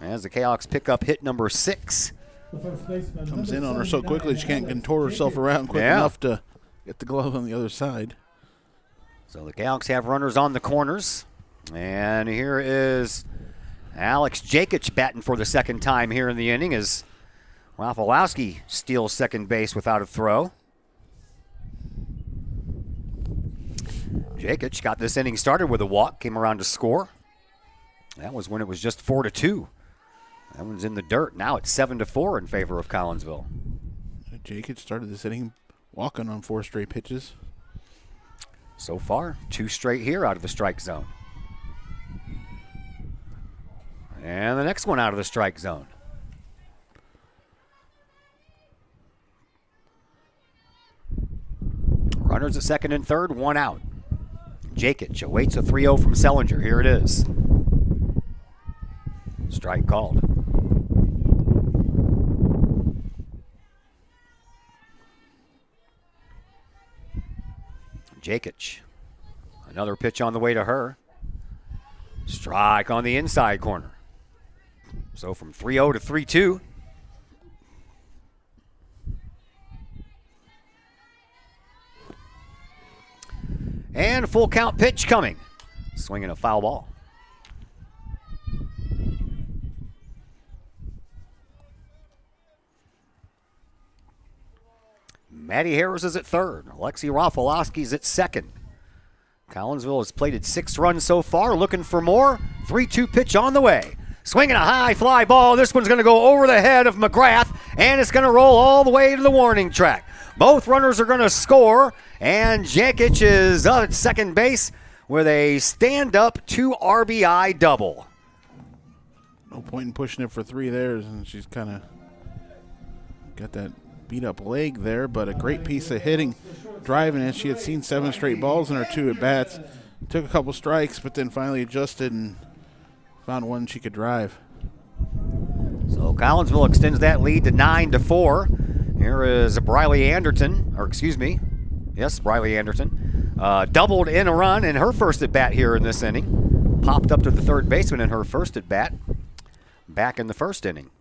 As the Kahawks pick up hit number 6. Comes in on her so quickly she can't contort herself around quick enough to get the glove on the other side. So the Kahawks have runners on the corners. And here is Alex Jakic batting for the second time here in the inning as Rafalowski steals second base without a throw. Jakic got this inning started with a walk, came around to score. That was when it was just 4-2. That one's in the dirt. Now it's 7-4 in favor of Collinsville. Jakic started this inning walking on 4 straight pitches. So far, 2 straight here out of the strike zone. And the next one out of the strike zone. Runners at second and third, 1 out. Jakic awaits a 3-0 from Sellinger. Here it is. Strike called. Jakic. Another pitch on the way to her. Strike on the inside corner. So from 3-0 to 3-2. And a full count pitch coming. Swinging a foul ball. Maddie Harris is at third. Alexi Rafalowski's at second. Collinsville has plated 6 runs so far, looking for more. 3-2 pitch on the way. Swinging a high fly ball. This one's going to go over the head of McGrath, and it's going to roll all the way to the warning track. Both runners are going to score, and Jakic is up at second base with a stand-up 2 RBI double. No point in pushing it for 3 there, and she's kind of got that beat-up leg there, but a great piece of hitting, driving it. She had seen 7 straight balls in her 2 at-bats. Took a couple strikes, but then finally adjusted and found one she could drive. So Collinsville extends that lead to 9-4. Here is Briley Anderson, Briley Anderson. Doubled in a run in her first at-bat here in this inning. Popped up to the third baseman in her first at-bat back in the first inning.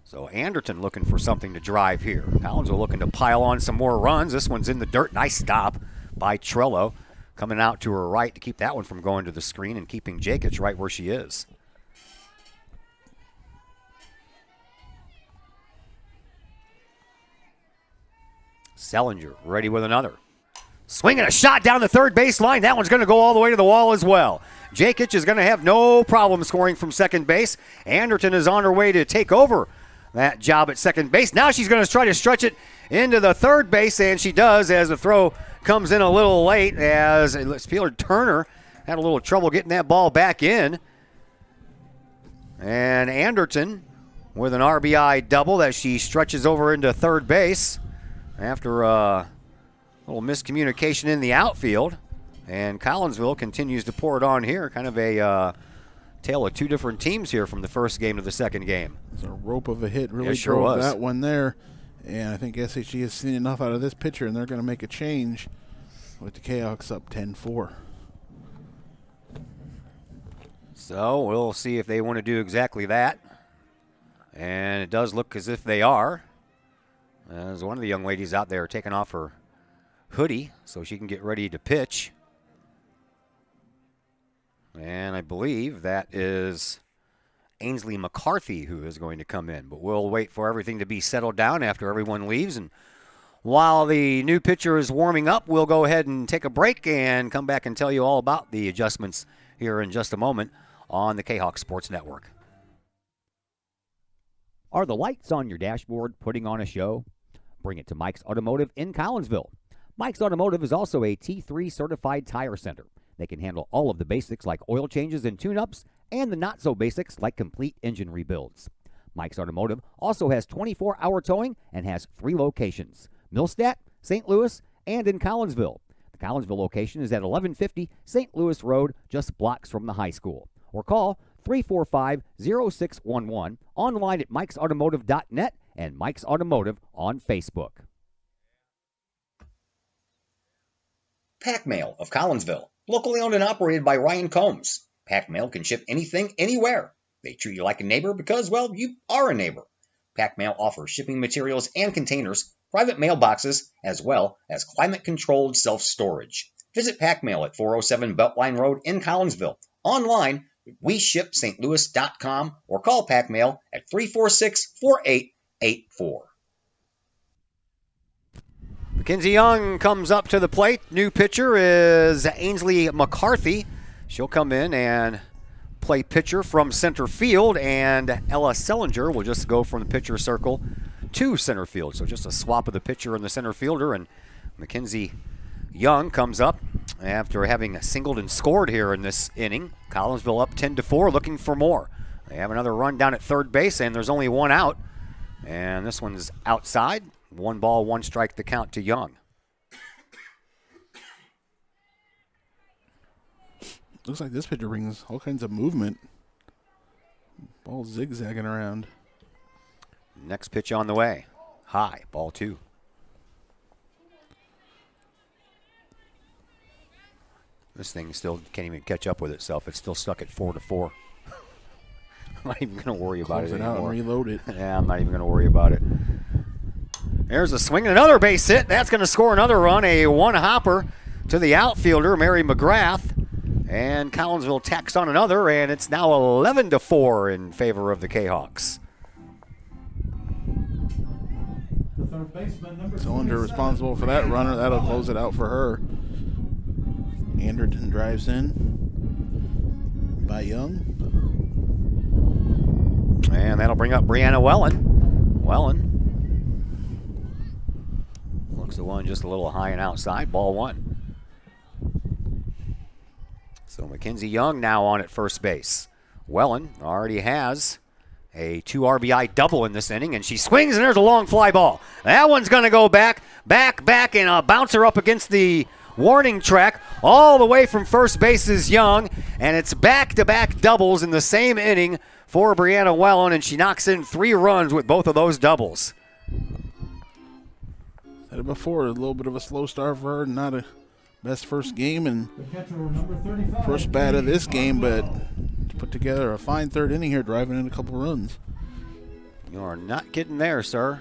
So Anderson looking for something to drive here. Collinsville looking to pile on some more runs. This one's in the dirt. Nice stop by Trello. Coming out to her right to keep that one from going to the screen and keeping Jakic right where she is. Sellinger ready with another. Swinging a shot down the third baseline. That one's going to go all the way to the wall as well. Jakic is going to have no problem scoring from second base. Anderson is on her way to take over that job at second base. Now she's going to try to stretch it into the third base, and she does as the throw comes in a little late as Peeler Turner had a little trouble getting that ball back in. And Anderson with an RBI double that she stretches over into third base after a little miscommunication in the outfield. And Collinsville continues to pour it on here. Kind of a tale of 2 different teams here from the first game to the second game. It's a rope of a hit, really sure drove was. that one there. And I think SSHG has seen enough out of this pitcher, and they're going to make a change with the Kahawks up 10-4. So we'll see if they want to do exactly that. And it does look as if they are. As one of the young ladies out there taking off her hoodie so she can get ready to pitch. And I believe that is Ainsley McCarthy who is going to come in. But we'll wait for everything to be settled down after everyone leaves. And while the new pitcher is warming up, we'll go ahead and take a break and come back and tell you all about the adjustments here in just a moment on the Kahok Sports Network. Are the lights on your dashboard putting on a show? Bring it to Mike's Automotive in Collinsville. Mike's Automotive is also a T3 certified tire center. They can handle all of the basics like oil changes and tune-ups and the not-so-basics like complete engine rebuilds. Mike's Automotive also has 24-hour towing and has 3 locations: Millstadt, St. Louis, and in Collinsville. The Collinsville location is at 1150 St. Louis Road, just blocks from the high school. Or call 345-0611, online at mikesautomotive.net and Mike's Automotive on Facebook. Pack Mail of Collinsville, locally owned and operated by Ryan Combs. Pack Mail can ship anything, anywhere. They treat you like a neighbor because, well, you are a neighbor. Pack Mail offers shipping materials and containers, private mailboxes, as well as climate-controlled self-storage. Visit Pack Mail at 407 Beltline Road in Collinsville. Online, WeShipStLouis.com or call Pack Mail at 346-4884. Mackenzie Young comes up to the plate. New pitcher is Ainsley McCarthy. She'll come in and play pitcher from center field, and Ella Sellinger will just go from the pitcher circle to center field. So just a swap of the pitcher and the center fielder, and Mackenzie Young comes up after having singled and scored here in this inning. Collinsville up 10-4, looking for more. They have another run down at third base, and there's only one out. And this one's outside. 1 ball, 1 strike, the count to Young. Looks like this pitcher brings all kinds of movement. Ball zigzagging around. Next pitch on the way. High, ball 2. This thing still can't even catch up with itself. It's still stuck at 4-4. I'm not even going to worry about Close it it out anymore. and reload it. Yeah, I'm not even going to worry about it. There's a swing and another base hit. That's going to score another run. A one-hopper to the outfielder, Mary McGrath. And Collinsville tacks on another, and it's now 11-4 in favor of the Kahawks. The third baseman, number Cylinder 27, responsible for that runner. That'll close it out for her. Anderton drives in by Young. And that'll bring up Brianna Wellen. Looks the one just a little high and outside. Ball 1. So Mackenzie Young now on at first base. Wellen already has a 2 RBI double in this inning, and she swings, and there's a long fly ball. That one's going to go back, and a bouncer up against the warning track. All the way from first base is Young, and it's back-to-back doubles in the same inning for Brianna Wellen, and she knocks in 3 runs with both of those doubles. Said it before, a little bit of a slow start for her, not a best first game and the catcher, number 35, first bat of this game, but put together a fine third inning here, driving in a couple runs. You are not getting there, sir.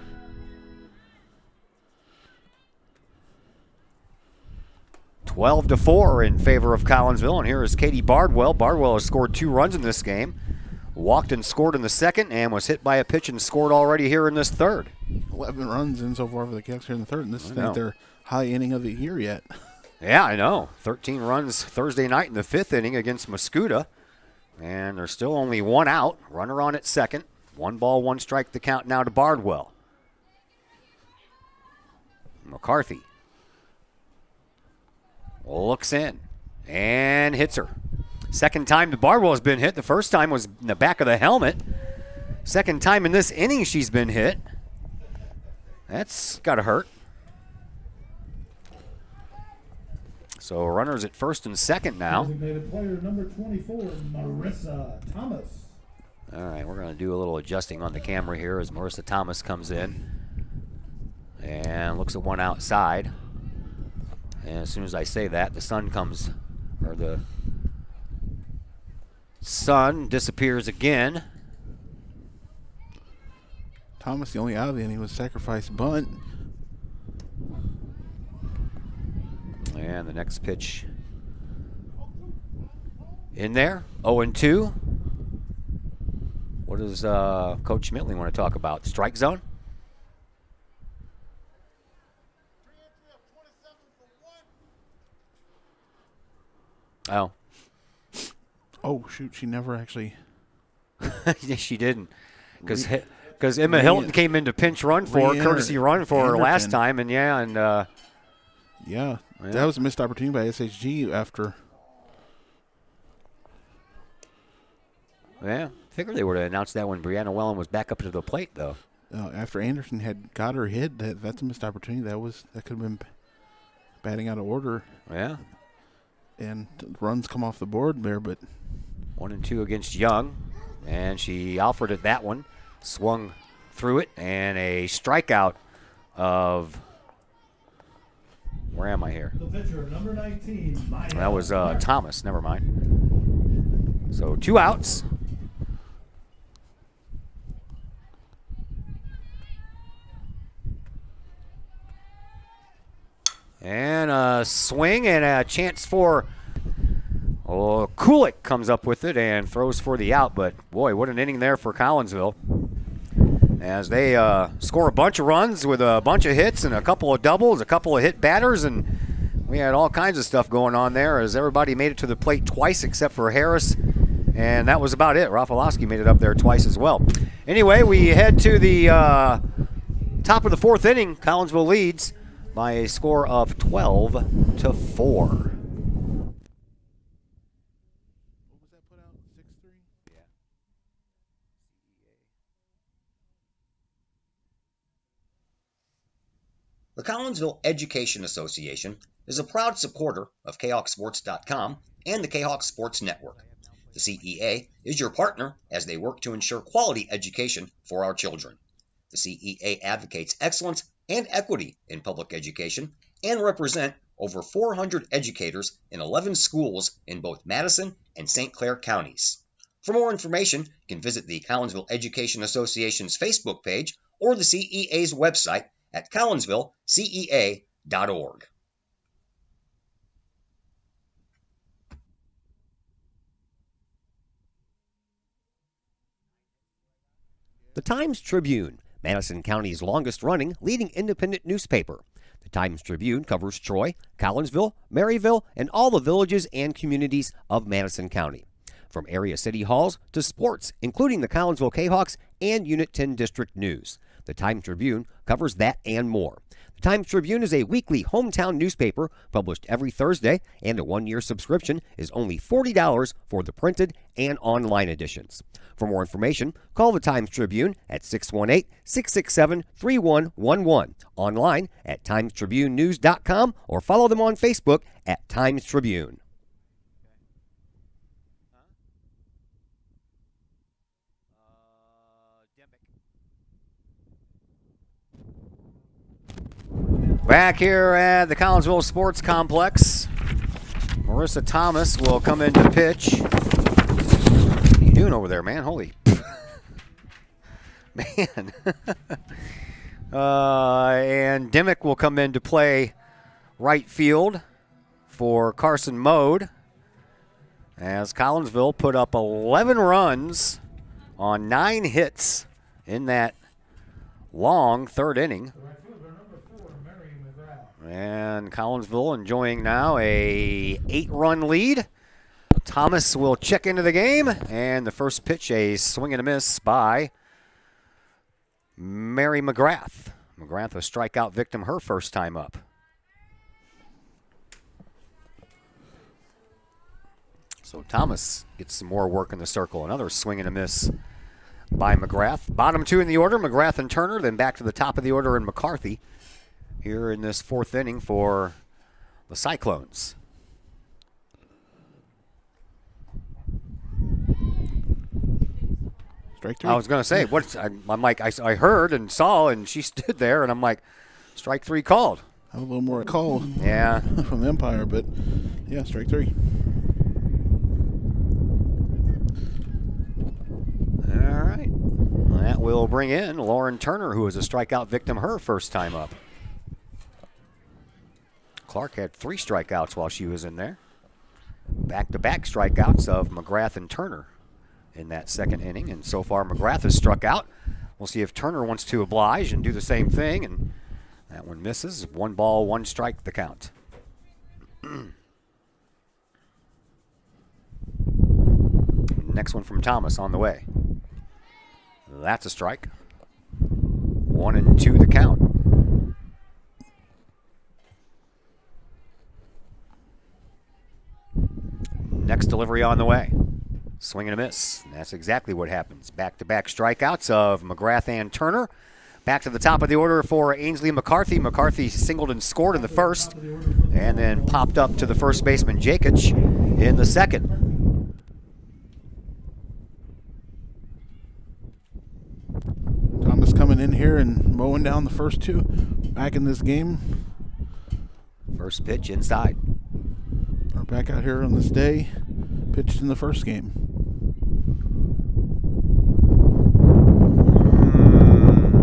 (12-4) in favor of Collinsville, and here is Katie Bardwell. Bardwell has scored 2 runs in this game. Walked and scored in the second, and was hit by a pitch and scored already here in this third. 11 runs in so far for the Cats here in the third, and this is not their high inning of the year yet. Yeah, I know. 13 runs Thursday night in the 5th inning against Mascoutah, and there's still only 1 out. Runner on at second. 1 ball, 1 strike, the count now to Bardwell. McCarthy looks in and hits her. Second time that Bardwell has been hit. The first time was in the back of the helmet. Second time in this inning she's been hit. That's got to hurt. So runners at first and second now. Designated player number 24, Marissa Thomas. All right, we're going to do a little adjusting on the camera here as Marissa Thomas comes in and looks at one outside. And as soon as I say that, the sun disappears again. Thomas, the only out of the inning, was sacrifice bunt. And the next pitch in there, 0-2. What does Coach Schmittling want to talk about? Strike zone? Oh. Oh, shoot. She never actually. Yes, she didn't. Because Emma Hilton came into pinch run for her, courtesy run for her last time. And, yeah, that was a missed opportunity by SHG after. Yeah, I figured they would have announced that when Brianna Wellington was back up to the plate, though. After Anderson had got her hit, that's a missed opportunity. That could have been batting out of order. Yeah. And runs come off the board there, but 1-2 against Young, and she Alfreded that one, swung through it, and a strikeout of. Where am I here? The pitcher, number 19, That was Thomas. Never mind. So 2 outs. And a swing and a chance for Kulik comes up with it and throws for the out. But, boy, what an inning there for Collinsville. As they score a bunch of runs with a bunch of hits and a couple of doubles, a couple of hit batters, and we had all kinds of stuff going on there as everybody made it to the plate twice except for Harris. And that was about it. Rafalowski made it up there twice as well. Anyway, we head to the top of the 4th inning. Collinsville leads by a score of 12-4. what was that put out? 6-3? Yeah. The Collinsville Education Association is a proud supporter of KahokSports.com and the Kahok Sports Network. The CEA is your partner as they work to ensure quality education for our children. The CEA advocates excellence and equity in public education and represent over 400 educators in 11 schools in both Madison and St. Clair counties. For more information, you can visit the Collinsville Education Association's Facebook page or the CEA's website at collinsvillecea.org. The Times Tribune, Madison County's longest-running leading independent newspaper. The Times Tribune covers Troy, Collinsville, Maryville, and all the villages and communities of Madison County. From area city halls to sports, including the Collinsville Kahawks and Unit 10 District News. The Times Tribune covers that and more. The Times Tribune is a weekly hometown newspaper published every Thursday, and a one-year subscription is only $40 for the printed and online editions. For more information, call the Times Tribune at 618-667-3111, online at timestribunenews.com, or follow them on Facebook at Times Tribune. Back here at the Collinsville Sports Complex, Marissa Thomas will come in to pitch. What are you doing over there, man? Holy. Man. And Dimmick will come in to play right field for Carson Mode, as Collinsville put up 11 runs on 9 hits in that long 3rd inning. And Collinsville enjoying now a 8-run lead. Thomas will check into the game, and the first pitch, a swing and a miss by Mary McGrath. McGrath, a strikeout victim, her first time up. So Thomas gets some more work in the circle. Another swing and a miss by McGrath. Bottom 2 in the order, McGrath and Turner, then back to the top of the order in McCarthy here in this 4th inning for the Cyclones. Strike 3. I was going to say, I'm like, I heard and saw, and she stood there, and I'm like, strike 3 called. I have a little more call Yeah. from the umpire, but yeah, strike 3. All right. Well, that will bring in Lauren Turner, who was a strikeout victim her first time up. Clark had 3 strikeouts while she was in there. Back-to-back strikeouts of McGrath and Turner in that second inning. And so far, McGrath has struck out. We'll see if Turner wants to oblige and do the same thing. And that one misses. 1 ball, 1 strike, the count. Next one from Thomas on the way. That's a strike. 1-2 the count. Next delivery on the way. Swing and a miss. And that's exactly what happens. Back-to-back strikeouts of McGrath and Turner. Back to the top of the order for Ainsley McCarthy. McCarthy singled and scored in the first, and then popped up to the first baseman Jakic in the second. Thomas coming in here and mowing down the first 2 back in this game. First pitch inside. Are back out here on this day. Pitched in the first game.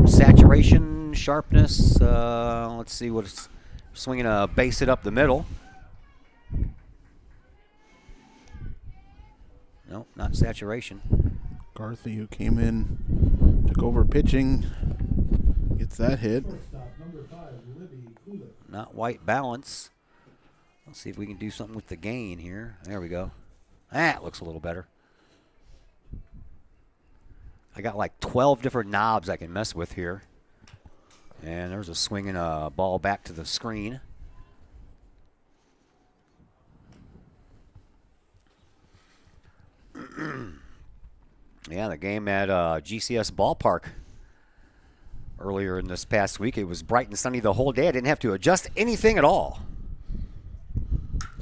Saturation, sharpness. Let's see what it's swinging a base hit up the middle. Nope, not saturation. McCarthy, who came in, took over pitching, gets that hit. Not white balance. Let's see if we can do something with the gain here. There we go. That looks a little better. I got like 12 different knobs I can mess with here. And there's a swing and a ball back to the screen. Yeah, the game at GCS Ballpark earlier in this past week. It was bright and sunny the whole day. I didn't have to adjust anything at all.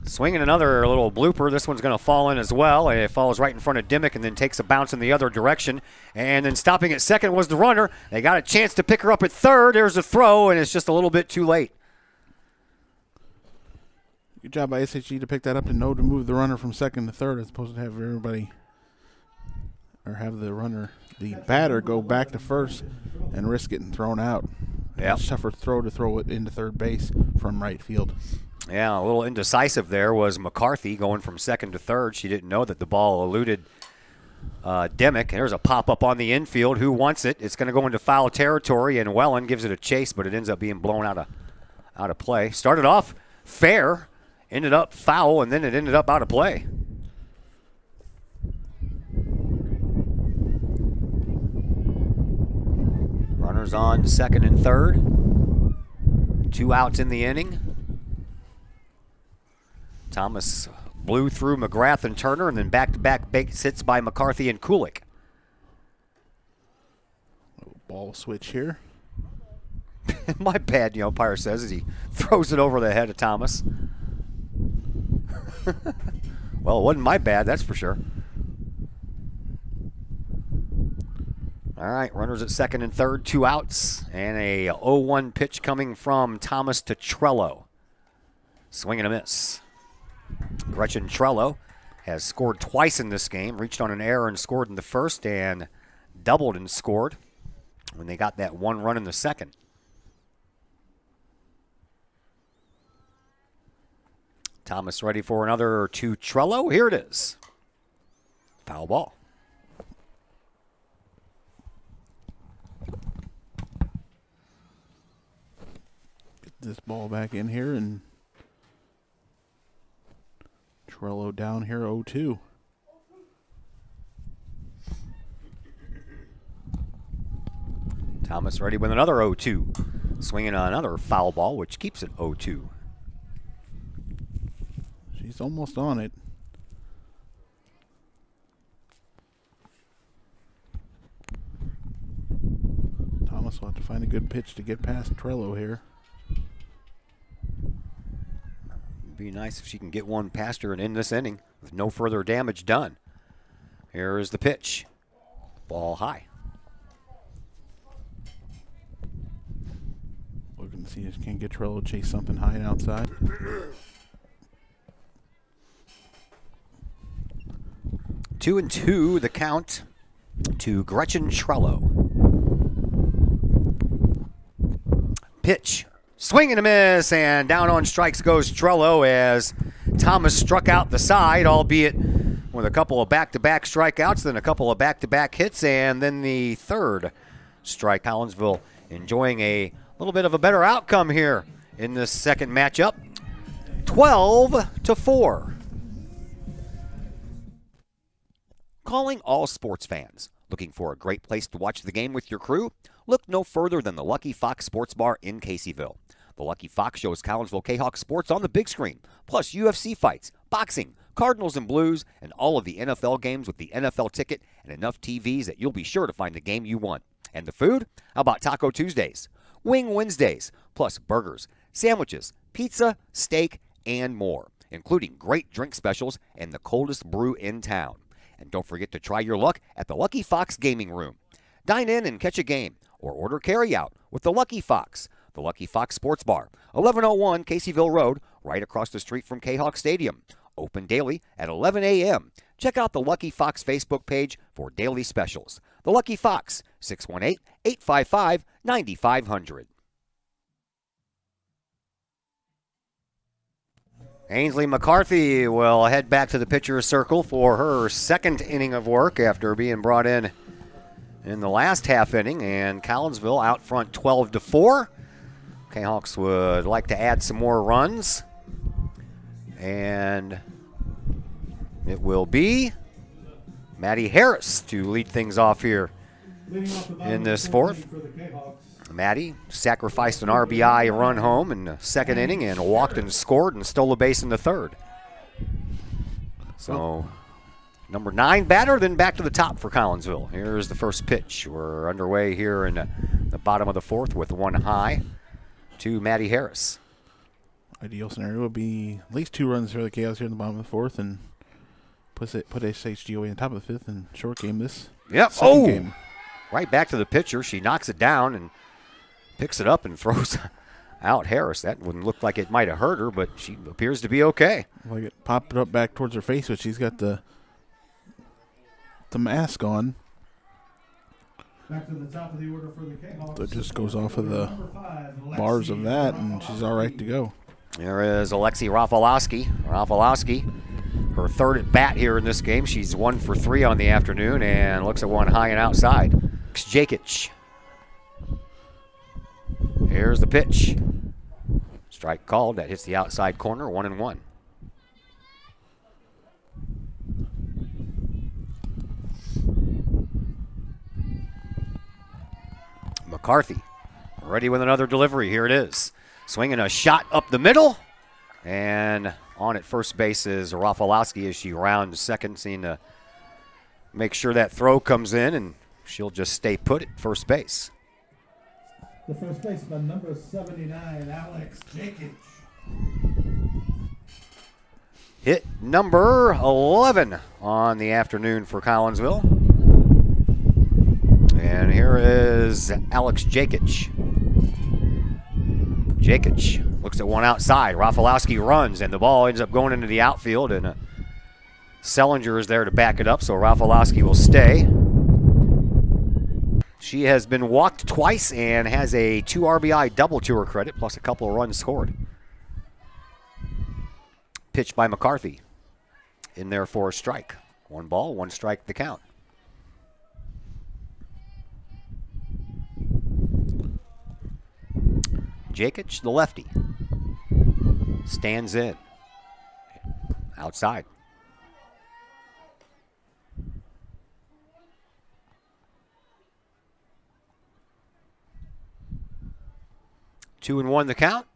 Swinging another little blooper. This one's going to fall in as well. It falls right in front of Dimmick and then takes a bounce in the other direction. And then stopping at second was the runner. They got a chance to pick her up at third. There's a throw, and it's just a little bit too late. Good job by SHG to pick that up and know to move the runner from second to third as opposed to have everybody, or have the runner, the batter, go back to first and risk getting thrown out. Yeah. Tougher throw to throw it into third base from right field. Yeah, a little indecisive there was McCarthy going from second to third. She didn't know that the ball eluded Dimmick. There's a pop-up on the infield. Who wants it? It's going to go into foul territory, and Wellen gives it a chase, but it ends up being blown out of play. Started off fair, ended up foul, and then it ended up out of play. Runners on second and third. 2 outs in the inning. Thomas blew through McGrath and Turner, and then back-to-back base hits by McCarthy and Kulik. Ball switch here. My bad, the umpire says as he throws it over the head of Thomas. Well, it wasn't my bad, that's for sure. All right, runners at second and third, 2 outs, and a 0-1 pitch coming from Thomas to Trello. Swing and a miss. Gretchen Trello has scored twice in this game, reached on an error and scored in the first, and doubled and scored when they got that 1 run in the second. Thomas ready for another to Trello. Here it is. Foul ball. Get this ball back in here, and Trello down here 0-2. Thomas ready with another 0-2. Swinging on another foul ball, which keeps it 0-2. She's almost on it. Thomas will have to find a good pitch to get past Trello here. Be nice if she can get one past her and end this inning with no further damage done. Here is the pitch. Ball high. Looking to see if she can get Trello to chase something high and outside. Two and two, the count to Gretchen Trello. Pitch. Swing and a miss, and down on strikes goes Trello as Thomas struck out the side, albeit with a couple of back-to-back strikeouts, then a couple of back-to-back hits, and then the third strike. Collinsville enjoying a little bit of a better outcome here in this second matchup. 12-4. Calling all sports fans. Looking for a great place to watch the game with your crew? Look no further than the Lucky Fox Sports Bar in Caseyville. The Lucky Fox shows Collinsville Kahok sports on the big screen, plus UFC fights, boxing, Cardinals and Blues, and all of the NFL games with the NFL ticket and enough TVs that you'll be sure to find the game you want. And the food? How about Taco Tuesdays, Wing Wednesdays, plus burgers, sandwiches, pizza, steak, and more, including great drink specials and the coldest brew in town. And don't forget to try your luck at the Lucky Fox Gaming Room. Dine in and catch a game, or order carry-out with the Lucky Fox. The Lucky Fox Sports Bar, 1101 Caseyville Road, right across the street from Kahok Stadium. Open daily at 11 a.m. Check out the Lucky Fox Facebook page for daily specials. The Lucky Fox, 618-855-9500. Ainsley McCarthy will head back to the pitcher's circle for her second inning of work after being brought in the last half inning, and Collinsville out front 12-4. Kahawks would like to add some more runs, and it will be Maddie Harris to lead things off here in this fourth. Maddie sacrificed an RBI run home in the second inning and walked and scored and stole a base in the third. So number 9 batter, then back to the top for Collinsville. Here's the first pitch. We're underway here in the bottom of the fourth with one high to Maddie Harris. Ideal scenario would be at least 2 runs for the Chaos here in the bottom of the fourth, and put SSHG away in the top of the fifth and short game this second game. Right back to the pitcher. She knocks it down and picks it up and throws out Harris. That wouldn't look like it might have hurt her, but she appears to be okay. Like it popped up back towards her face, but she's got the mask on. Back to the top of the order for the Kahawks. That just goes off of the bars of that, and she's all right to go. There is Alexi Rafalowski. Rafalowski, her third at bat here in this game. She's 1 for 3 on the afternoon and looks at one high and outside. Jakic. Here's the pitch. Strike called. That hits the outside corner. 1-1. McCarthy ready with another delivery. Here it is. Swinging a shot up the middle. And on at first base is Rafalowski as she rounds second, seeing to make sure that throw comes in, and she'll just stay put at first base. The first baseman, number 79, Alex Jakic. Hit number 11 on the afternoon for Collinsville. And here is Alex Jakic. Jakic looks at one outside. Rafalowski runs, and the ball ends up going into the outfield, and Sellinger is there to back it up, so Rafalowski will stay. She has been walked twice and has a 2 RBI double to her credit, plus a couple of runs scored. Pitch by McCarthy. In there for a strike. 1 ball, 1 strike the count. Jakic, the lefty, stands in. Outside. Two and 1 the count.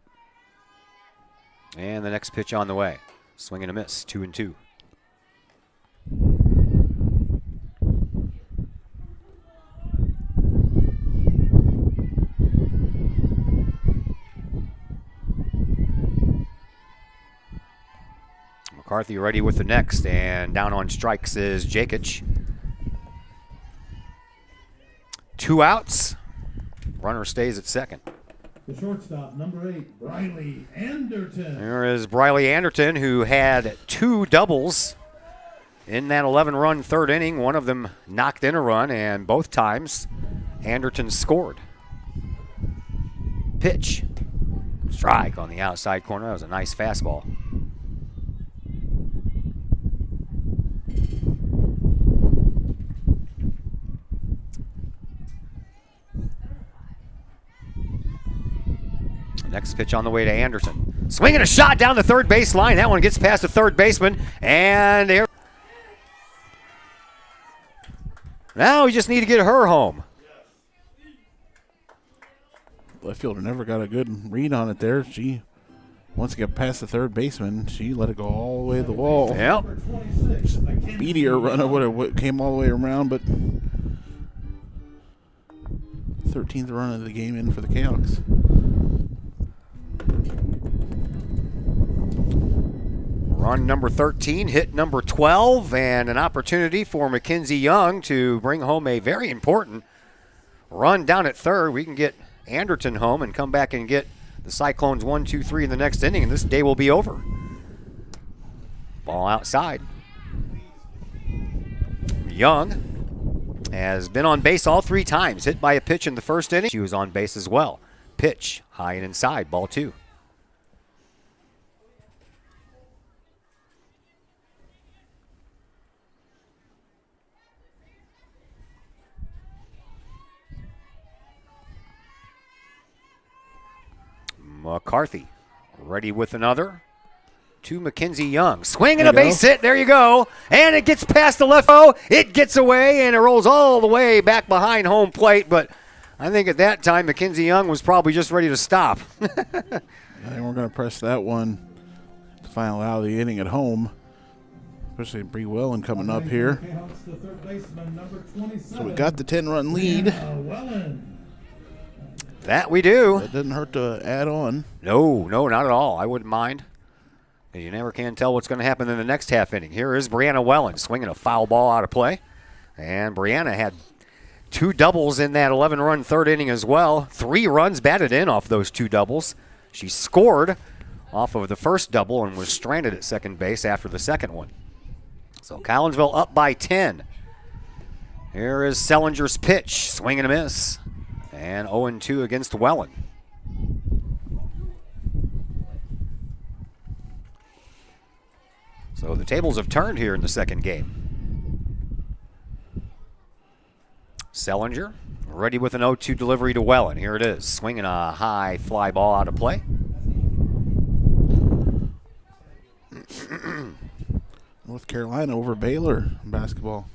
And the next pitch on the way. Swing and a miss, 2-2. McCarthy ready with the next, and down on strikes is Jakic. 2 outs. Runner stays at second. The shortstop, number 8, Briley Anderton. There is Briley Anderton, who had 2 doubles in that 11-run third inning. One of them knocked in a run, and both times Anderton scored. Pitch. Strike on the outside corner. That was a nice fastball. Next pitch on the way to Anderson. Swinging a shot down the third base line. That one gets past the third baseman. And there. Now we just need to get her home. Left fielder never got a good read on it there. She wants to get past the third baseman. She let it go all the way to the wall. Yep. Speedier runner would have came all the way around, but 13th run of the game in for the Cahoks. Run number 13, hit number 12, and an opportunity for Mackenzie Young to bring home a very important run down at third. We can get Anderton home and come back and get the Cyclones 1, 2, 3 in the next inning, and this day will be over. Ball outside. Young has been on base all 3 times, hit by a pitch in the first inning. She was on base as well. Pitch, high and inside, ball 2. McCarthy ready with another. To Mackenzie Young. Swing and a base hit. There you go. And it gets past the left. Oh, it gets away and it rolls all the way back behind home plate. But I think at that time, Mackenzie Young was probably just ready to stop. I think we're going to press that one to final out of the inning at home. Especially Bree Wellen coming up here. So we got the 10-run lead. That we do. That doesn't hurt to add on. No, not at all. I wouldn't mind. You never can tell what's going to happen in the next half inning. Here is Brianna Wellen swinging a foul ball out of play. And Brianna had 2 doubles in that 11-run third inning as well. 3 runs batted in off those 2 doubles. She scored off of the first double and was stranded at second base after the second one. So Collinsville up by 10. Here is Sellinger's pitch. Swing and a miss. And 0-2 against Wellen. So the tables have turned here in the second game. Sellinger ready with an 0-2 delivery to Wellen. Here it is. Swinging a high fly ball out of play. North Carolina over Baylor in basketball.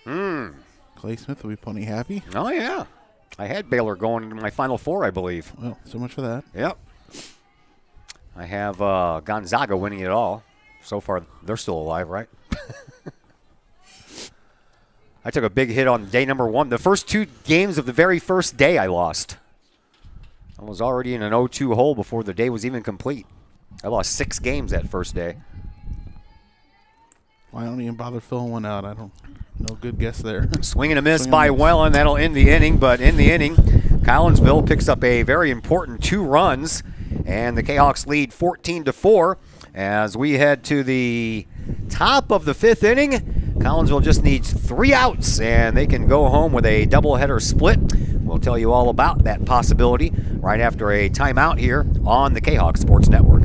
Clay Smith will be plenty happy. Oh, yeah. I had Baylor going into my Final Four, I believe. Well, so much for that. Yep. I have Gonzaga winning it all. So far, they're still alive, right? I took a big hit on day number 1. The first 2 games of the very first day I lost. I was already in an 0-2 hole before the day was even complete. I lost 6 games that first day. Why don't even bother filling one out? No good guess there. Swing and a miss by Wellen. That'll end the inning, but in the inning, Collinsville picks up a very important 2 runs, and the Cahoks lead 14-4. As we head to the top of the 5th inning, Collinsville just needs 3 outs, and they can go home with a doubleheader split. We'll tell you all about that possibility right after a timeout here on the Kahok Sports Network.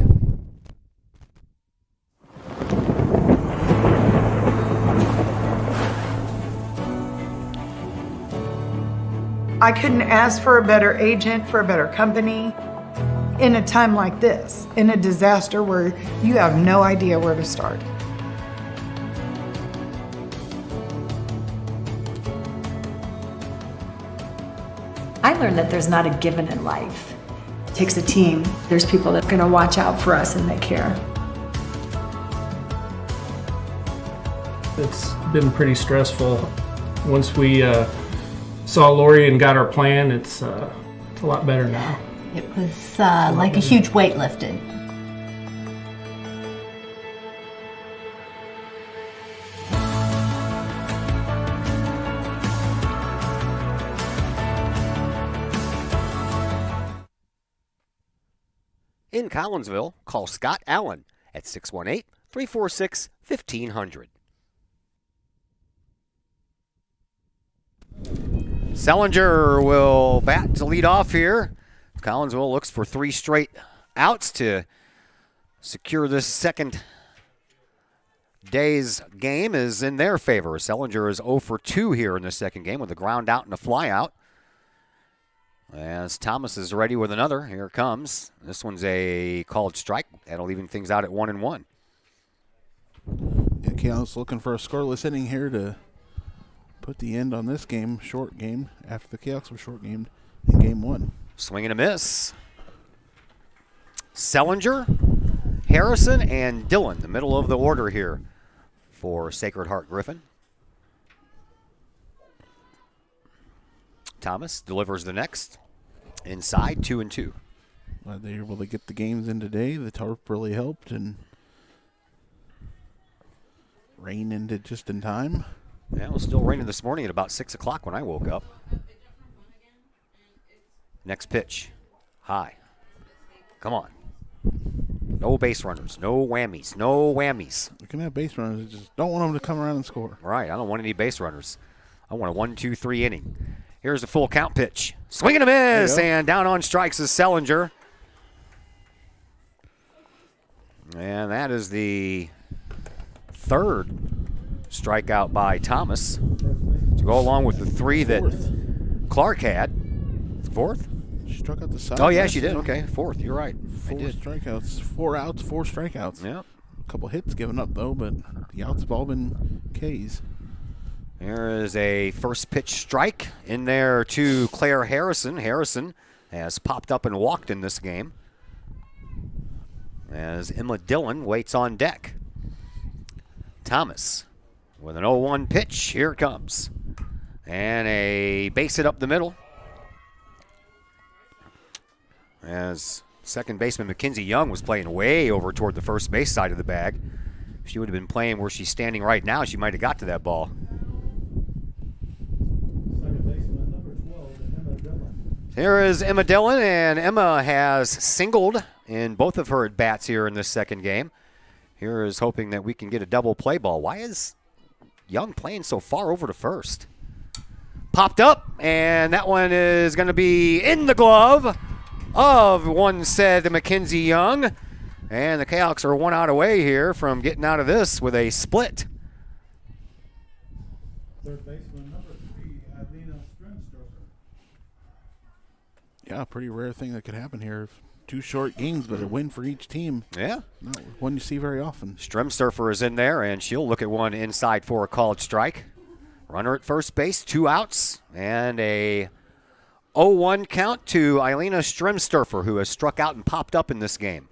I couldn't ask for a better agent, for a better company in a time like this, in a disaster where you have no idea where to start. I learned that there's not a given in life. It takes a team. There's people that are going to watch out for us and that care. It's been pretty stressful. Once we saw Lori and got our plan, it's a lot better now. It was like a huge weight lifted. In Collinsville, call Scott Allen at 618-346-1500. Sellinger will bat to lead off here. Collinsville looks for 3 straight outs to secure this second day's game is in their favor. Sellinger is 0 for 2 here in the second game with a ground out and a fly out. As Thomas is ready with another. Here it comes. This one's a called strike. That'll even things out at 1-1. Yeah, Keogh's looking for a scoreless inning here to put the end on this game, short game, after the Keoghs were short gamed in game 1. Swing and a miss. Sellinger, Harrison, and Dillon, the middle of the order here for Sacred Heart Griffin. Thomas delivers the next. Inside, 2-2. Glad they were able to get the games in today. The tarp really helped, and rain ended just in time. Yeah, it was still raining this morning at about 6 o'clock when I woke up. Next pitch. High. Come on. No base runners. No whammies. No whammies. We can have base runners. Just don't want them to come around and score. Right. I don't want any base runners. I want a 1-2-3 inning. Here's a full count pitch. Swing and a miss. And down on strikes is Sellinger. And that is the third strikeout by Thomas to go along with the 3 that Clark had. Fourth? She struck out the side. Oh, yeah, she did. Okay, fourth. You're right. 4 strikeouts. 4 outs, 4 strikeouts. Yep. A couple hits given up, though, but the outs have all been Ks. There is a first pitch strike in there to Claire Harrison. Harrison has popped up and walked in this game as Emma Dillon waits on deck. Thomas with an 0-1 pitch. Here it comes. And a base hit up the middle. As second baseman Mackenzie Young was playing way over toward the first base side of the bag. If she would have been playing where she's standing right now, she might have got to that ball. Here is Emma Dillon, and Emma has singled in both of her at-bats here in this second game. Here is hoping that we can get a double play ball. Why is Young playing so far over to first? Popped up, and that one is going to be in the glove of one said Mackenzie Young. And the Kahawks are 1 out away here from getting out of this with a split. Third baseman number 3, Alina Stremsdorfer. Yeah, pretty rare thing that could happen here. 2 short games, but a win for each team. Yeah. Not one you see very often. Stremsdorfer is in there, and she'll look at one inside for a called strike. Runner at first base, 2 outs, and a 0-1 count to Eilina Stremsdorfer, who has struck out and popped up in this game.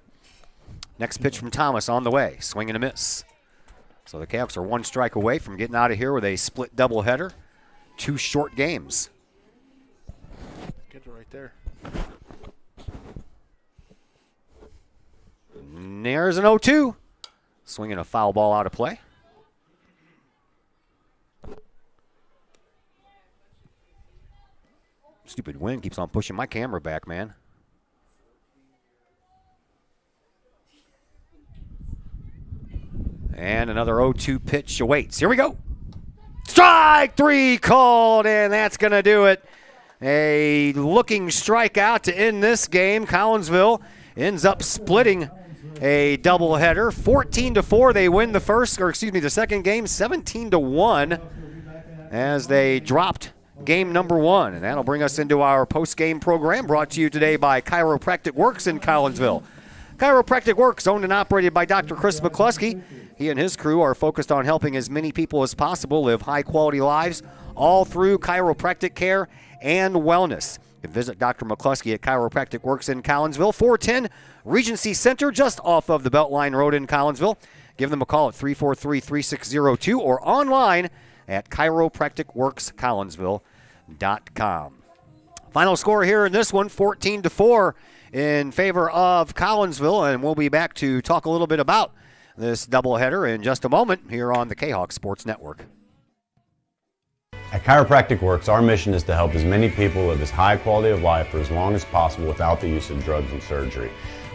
Next pitch from Thomas on the way. Swing and a miss. So the Cavs are 1 strike away from getting out of here with a split doubleheader. 2 short games. Get it right there. And there's an 0-2. Swinging a foul ball out of play. Stupid wind keeps on pushing my camera back, man. And another 0-2 pitch awaits. Here we go. Strike 3 called, and that's going to do it. A looking strikeout to end this game. Collinsville ends up splitting a doubleheader. 14-4, they win the second game, 17-1, as they dropped game number 1. And that'll bring us into our post-game program, brought to you today by Chiropractic Works in Collinsville. Chiropractic Works, owned and operated by Dr. Chris McCluskey. He and his crew are focused on helping as many people as possible live high-quality lives, all through chiropractic care and wellness. You can visit Dr. McCluskey at Chiropractic Works in Collinsville, 410 Regency Center, just off of the Beltline Road in Collinsville. Give them a call at 343-3602 or online at chiropracticworkscollinsville.com. Final score here in this one, 14-4 in favor of Collinsville, and we'll be back to talk a little bit about this doubleheader in just a moment here on the Kahok Sports Network. At Chiropractic Works, our mission is to help as many people live as high quality of life for as long as possible without the use of drugs and surgery.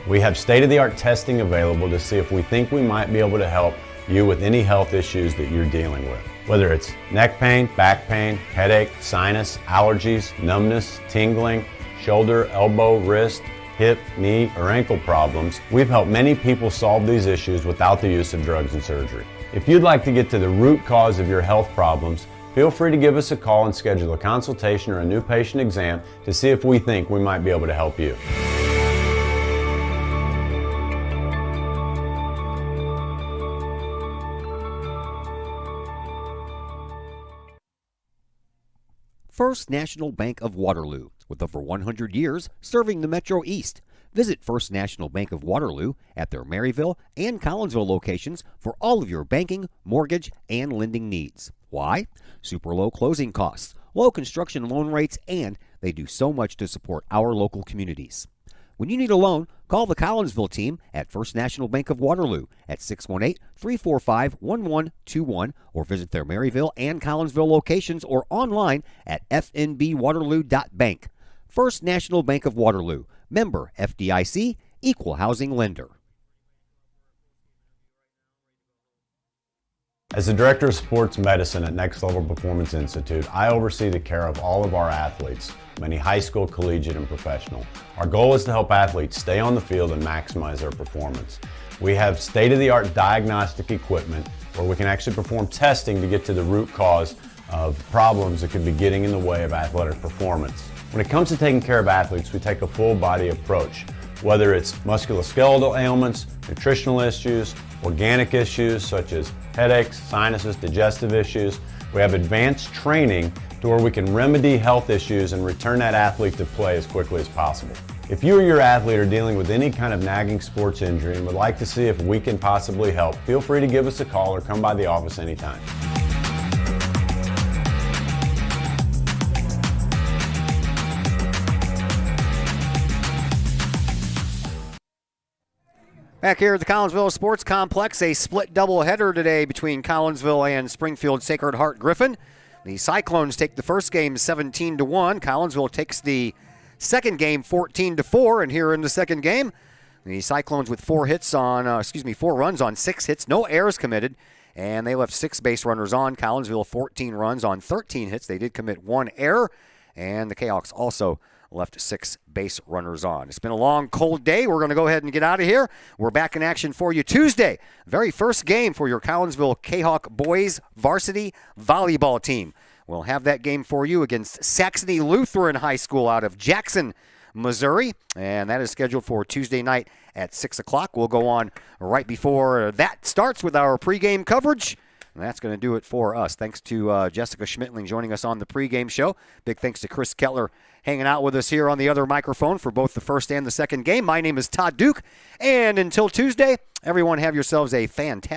We have state-of-the-art testing available to see if we think we might be able to help you with any health issues that you're dealing with. Whether it's neck pain, back pain, headache, sinus, allergies, numbness, tingling, shoulder, elbow, wrist, hip, knee, or ankle problems, we've helped many people solve these issues without the use of drugs and surgery. If you'd like to get to the root cause of your health problems, feel free to give us a call and schedule a consultation or a new patient exam to see if we think we might be able to help you. First National Bank of Waterloo, with over 100 years serving the Metro East. Visit First National Bank of Waterloo at their Maryville and Collinsville locations for all of your banking, mortgage, and lending needs. Why? Super low closing costs, low construction loan rates, and they do so much to support our local communities. When you need a loan, call the Collinsville team at First National Bank of Waterloo at 618-345-1121 or visit their Maryville and Collinsville locations or online at fnbwaterloo.bank. First National Bank of Waterloo, member FDIC, equal housing lender. As the Director of Sports Medicine at Next Level Performance Institute, I oversee the care of all of our athletes, many high school, collegiate, and professional. Our goal is to help athletes stay on the field and maximize their performance. We have state-of-the-art diagnostic equipment where we can actually perform testing to get to the root cause of problems that could be getting in the way of athletic performance. When it comes to taking care of athletes, we take a full body approach, whether it's musculoskeletal ailments, nutritional issues, organic issues such as headaches, sinuses, digestive issues. We have advanced training to where we can remedy health issues and return that athlete to play as quickly as possible. If you or your athlete are dealing with any kind of nagging sports injury and would like to see if we can possibly help, feel free to give us a call or come by the office anytime. Back here at the Collinsville Sports Complex, a split doubleheader today between Collinsville and Springfield Sacred Heart Griffin. The Cyclones take the first game 17-1. Collinsville takes the second game 14-4. And here in the second game, the Cyclones with 4 runs on 6 hits, no errors committed, and they left 6 base runners on. Collinsville 14 runs on 13 hits. They did commit 1 error, and the Cahoks also left 6 base runners on. It's been a long, cold day. We're going to go ahead and get out of here. We're back in action for you Tuesday. Very first game for your Collinsville Kahok boys varsity volleyball team. We'll have that game for you against Saxony Lutheran High School out of Jackson, Missouri, and that is scheduled for Tuesday night at 6 o'clock. We'll go on right before that starts with our pregame coverage. And that's going to do it for us. Thanks to Jessica Schmittling joining us on the pregame show. Big thanks to Chris Kettler hanging out with us here on the other microphone for both the first and the second game. My name is Todd Duke, and until Tuesday, everyone have yourselves a fantastic